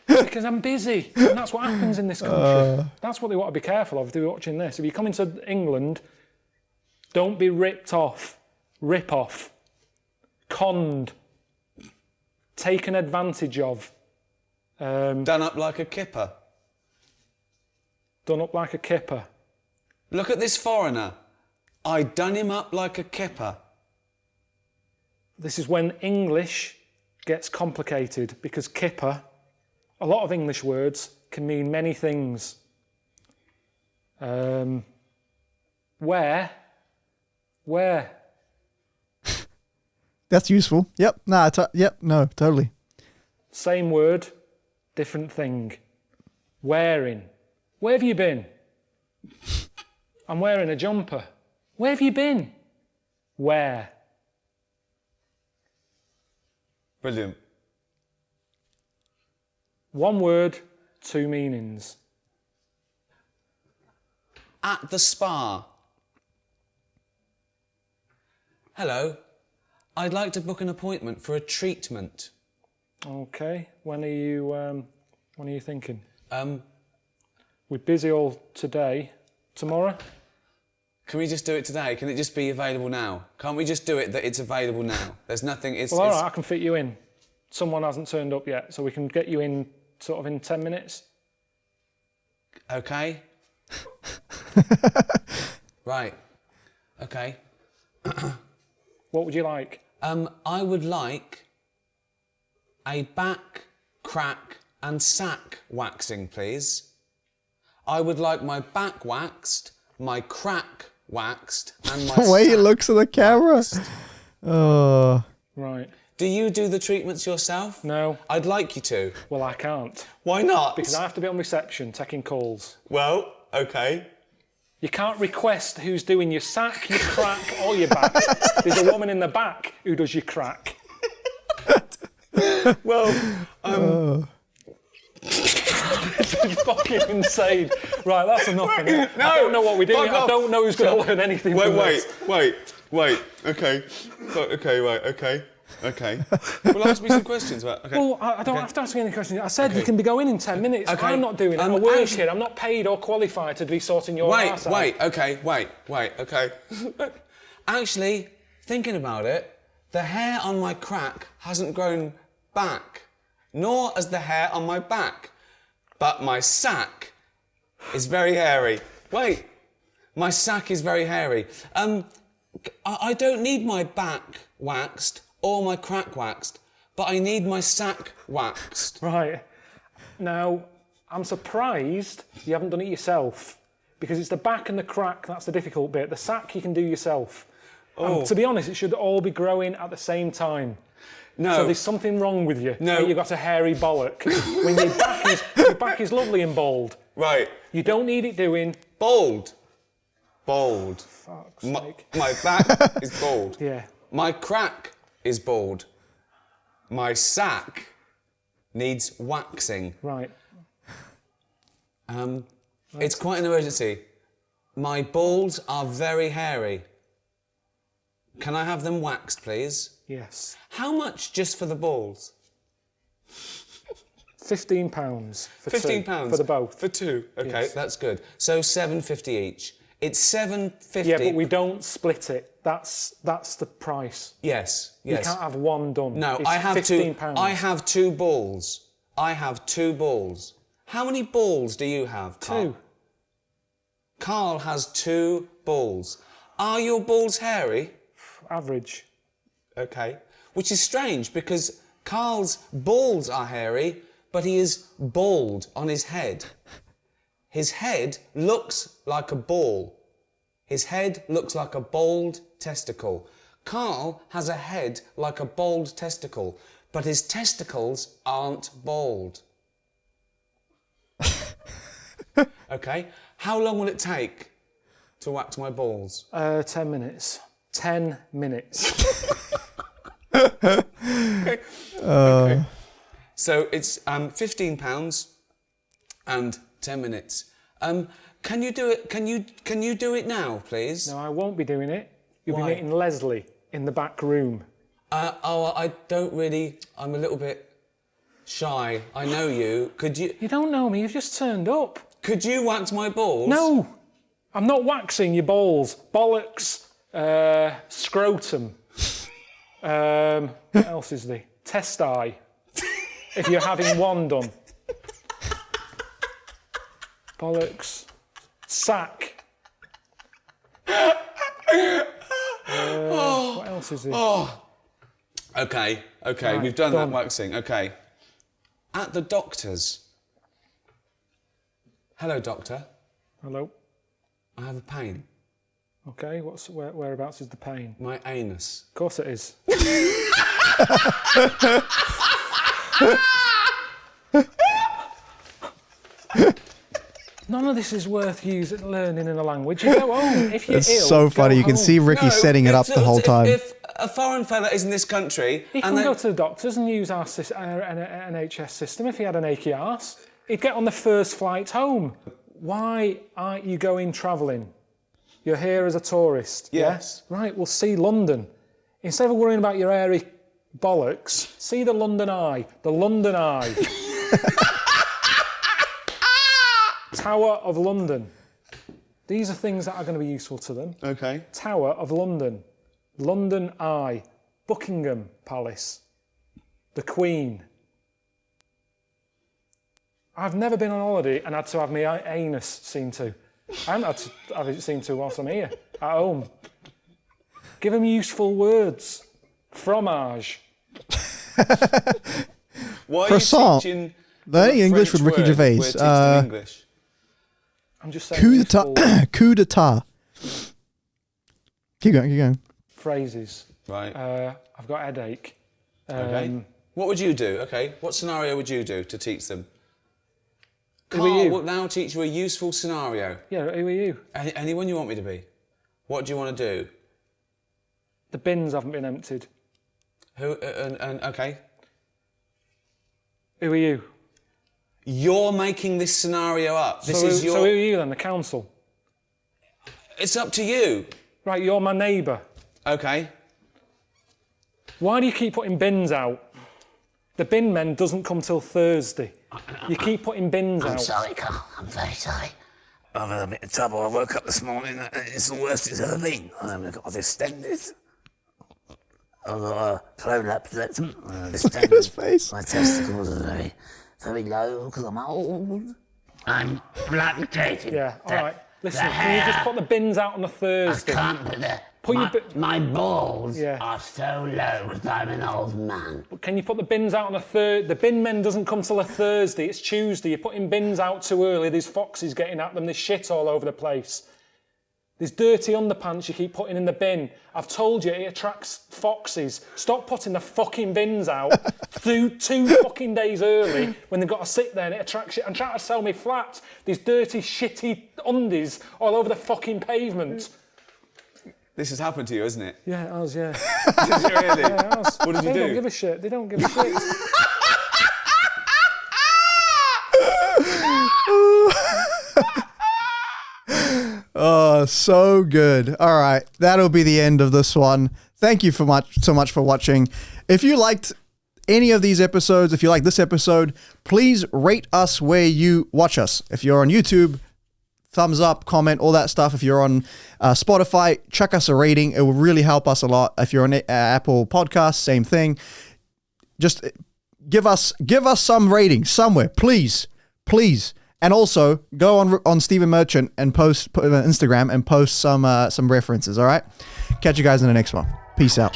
Because I'm busy, and that's what happens in this country. That's what they want to be careful of if they're watching this. If you come into England, don't be ripped off, rip off, conned, taken advantage of. Done up like a kipper. Done up like a kipper. Look at this foreigner. I done him up like a kipper. This is when English gets complicated, because kipper, a lot of English words can mean many things. Where? That's useful. Yep. No, totally. Same word, different thing. Wearing. Where have you been? I'm wearing a jumper. Where have you been? Where? Brilliant. One word, two meanings. At the spa. Hello. I'd like to book an appointment for a treatment. Okay. When are you thinking? We're busy all today. Tomorrow? Can we just do it today? Can it just be available now? Can't we just do it that it's available now? There's nothing... Well, all right, I can fit you in. Someone hasn't turned up yet, so we can get you in sort of in 10 minutes. Okay. Right. Okay. What would you like? I would like a back, crack and sack waxing, please. I would like my back waxed, my crack waxed and my The way he sack looks at the camera. waxed. Oh. Right. Do you do the treatments yourself? No. I'd like you to. Well, I can't. Why not? Because I have to be on reception taking calls. Well, okay. You can't request who's doing your sack, your crack or your back. There's a woman in the back who does your crack. Well, This is fucking insane. Right, that's enough. No, I don't know what we're doing. I don't know who's going to learn anything from this. Wait. Okay. Okay. Well, ask me some questions about... Okay. Well, I don't have to ask you any questions. I said you can be going in 10 minutes. Okay. I'm not doing it. I'm a worker. I'm not paid or qualified to be sorting your arse out. Wait, okay. Actually, thinking about it, the hair on my crack hasn't grown back, nor has the hair on my back. But my sack is very hairy. Wait, my sack is very hairy. I don't need my back waxed or my crack waxed, but I need my sack waxed. Right. Now, I'm surprised you haven't done it yourself, because it's the back and the crack that's the difficult bit. The sack you can do yourself. And to be honest, it should all be growing at the same time. No. So there's something wrong with you. No. You've got a hairy bollock. When your back is lovely and bald. Right. You don't need it doing... Bald. Fuck's sake. My back is bald. Yeah. My crack is bald. My sack needs waxing. Right. It's quite an emergency. My balls are very hairy. Can I have them waxed, please? Yes. How much just for the balls? £15 for £15 two, for the both. For two. Okay, Yes. that's good. So $7.50 each. It's $7.50. Yeah, but we don't split it. That's the price. Yes. You can't have one done. No, it's I have £15. I have two balls. How many balls do you have, Carl? Two. Carl has 2 balls. Are your balls hairy? Average. Okay. Which is strange because Carl's balls are hairy, but he is bald on his head. His head looks like a ball. His head looks like a bald testicle. Carl has a head like a bald testicle, but his testicles aren't bald. Okay. How long will it take to wax my balls? 10 minutes. 10 minutes. Okay. Okay. So it's £15 and 10 minutes. Can you do it? Can you do it now, please? No, I won't be doing it. You'll Why? be meeting Leslie in the back room. I don't really. I'm a little bit Shy, I know you. Could you... You don't know me, you've just turned up. Could you wax my balls? No, I'm not waxing your balls. Bollocks, scrotum. What else is there? Testi. If you're having one done. Bollocks. Sack. What else is there? Oh. Okay, Right, we've done done. that waxing. Okay. At the doctor's. Hello, doctor. Hello. I have a pain. Okay, whereabouts is the pain? My anus. Of course it is. None of this is worth learning in a language. You go home. If you're It's ill, so go funny. You can home. see Ricky setting it up the whole time. If a foreign fella is in this country... He can go to the doctors and use our NHS system if he had an achy arse. He'd get on the first flight home. Why aren't you going travelling? You're here as a tourist. Yes. Yeah? Right, well, see London. Instead of worrying about your hairy bollocks, see the London Eye. The London Eye. Tower of London. These are things that are going to be useful to them. Okay. Tower of London. London Eye. Buckingham Palace. The Queen. I've never been on holiday and had to have my anus seen to. I haven't had to have it seen to whilst I'm here, at home. Give them useful words. Fromage. Why are Croissant. you teaching... Learning English with Ricky Gervais. We're teaching them English. I'm just saying Coup useful d'etat. Coup d'etat. Keep going. phrases. Right. I've got a headache. Okay. What would you do? Okay. What scenario would you do to teach them? Who are Carl you? will now teach you a useful scenario. Yeah, who are you? Anyone you want me to be. What do you want to do? The bins haven't been emptied. Who? Okay. Who are you? You're making this scenario up. So who are you then? The council? It's up to you. Right, you're my neighbour. Okay. Why do you keep putting bins out? The bin men doesn't come till Thursday. You keep putting bins out. I'm sorry, Carl. I'm very sorry. I'm in a bit of trouble. I woke up this morning and it's the worst it's ever been. I've got distended. I've got a prolapse rectum. Distended. His face. My testicles are very, very low because I'm old. I'm amputated. Yeah, all right. Listen, can you just put the bins out on a Thursday? I can't do that. Put My balls are so low because I'm an old man. But can you put the bins out on a Thursday? The bin men doesn't come till a Thursday. It's Tuesday. You're putting bins out too early. There's foxes getting at them. There's shit all over the place. There's dirty underpants you keep putting in the bin. I've told you it attracts foxes. Stop putting the fucking bins out two fucking days early when they've got to sit there and it attracts shit. I'm trying to sell me flats. There's dirty, shitty undies all over the fucking pavement. This has happened to you, hasn't it? Yeah, it has, yeah. Did you really? Yeah, it has. What did you do? They don't give a shit. They don't give a shit. Oh, so good. All right, that'll be the end of this one. Thank you so much for watching. If you liked any of these episodes, if you like this episode, please rate us where you watch us. If you're on YouTube, thumbs up, comment, all that stuff. If you're on Spotify, chuck us a rating. It will really help us a lot. If you're on Apple Podcasts, same thing. Just give us some rating somewhere, please. And also go on Stephen Merchant and put on Instagram and post some references. All right, catch you guys in the next one. Peace out.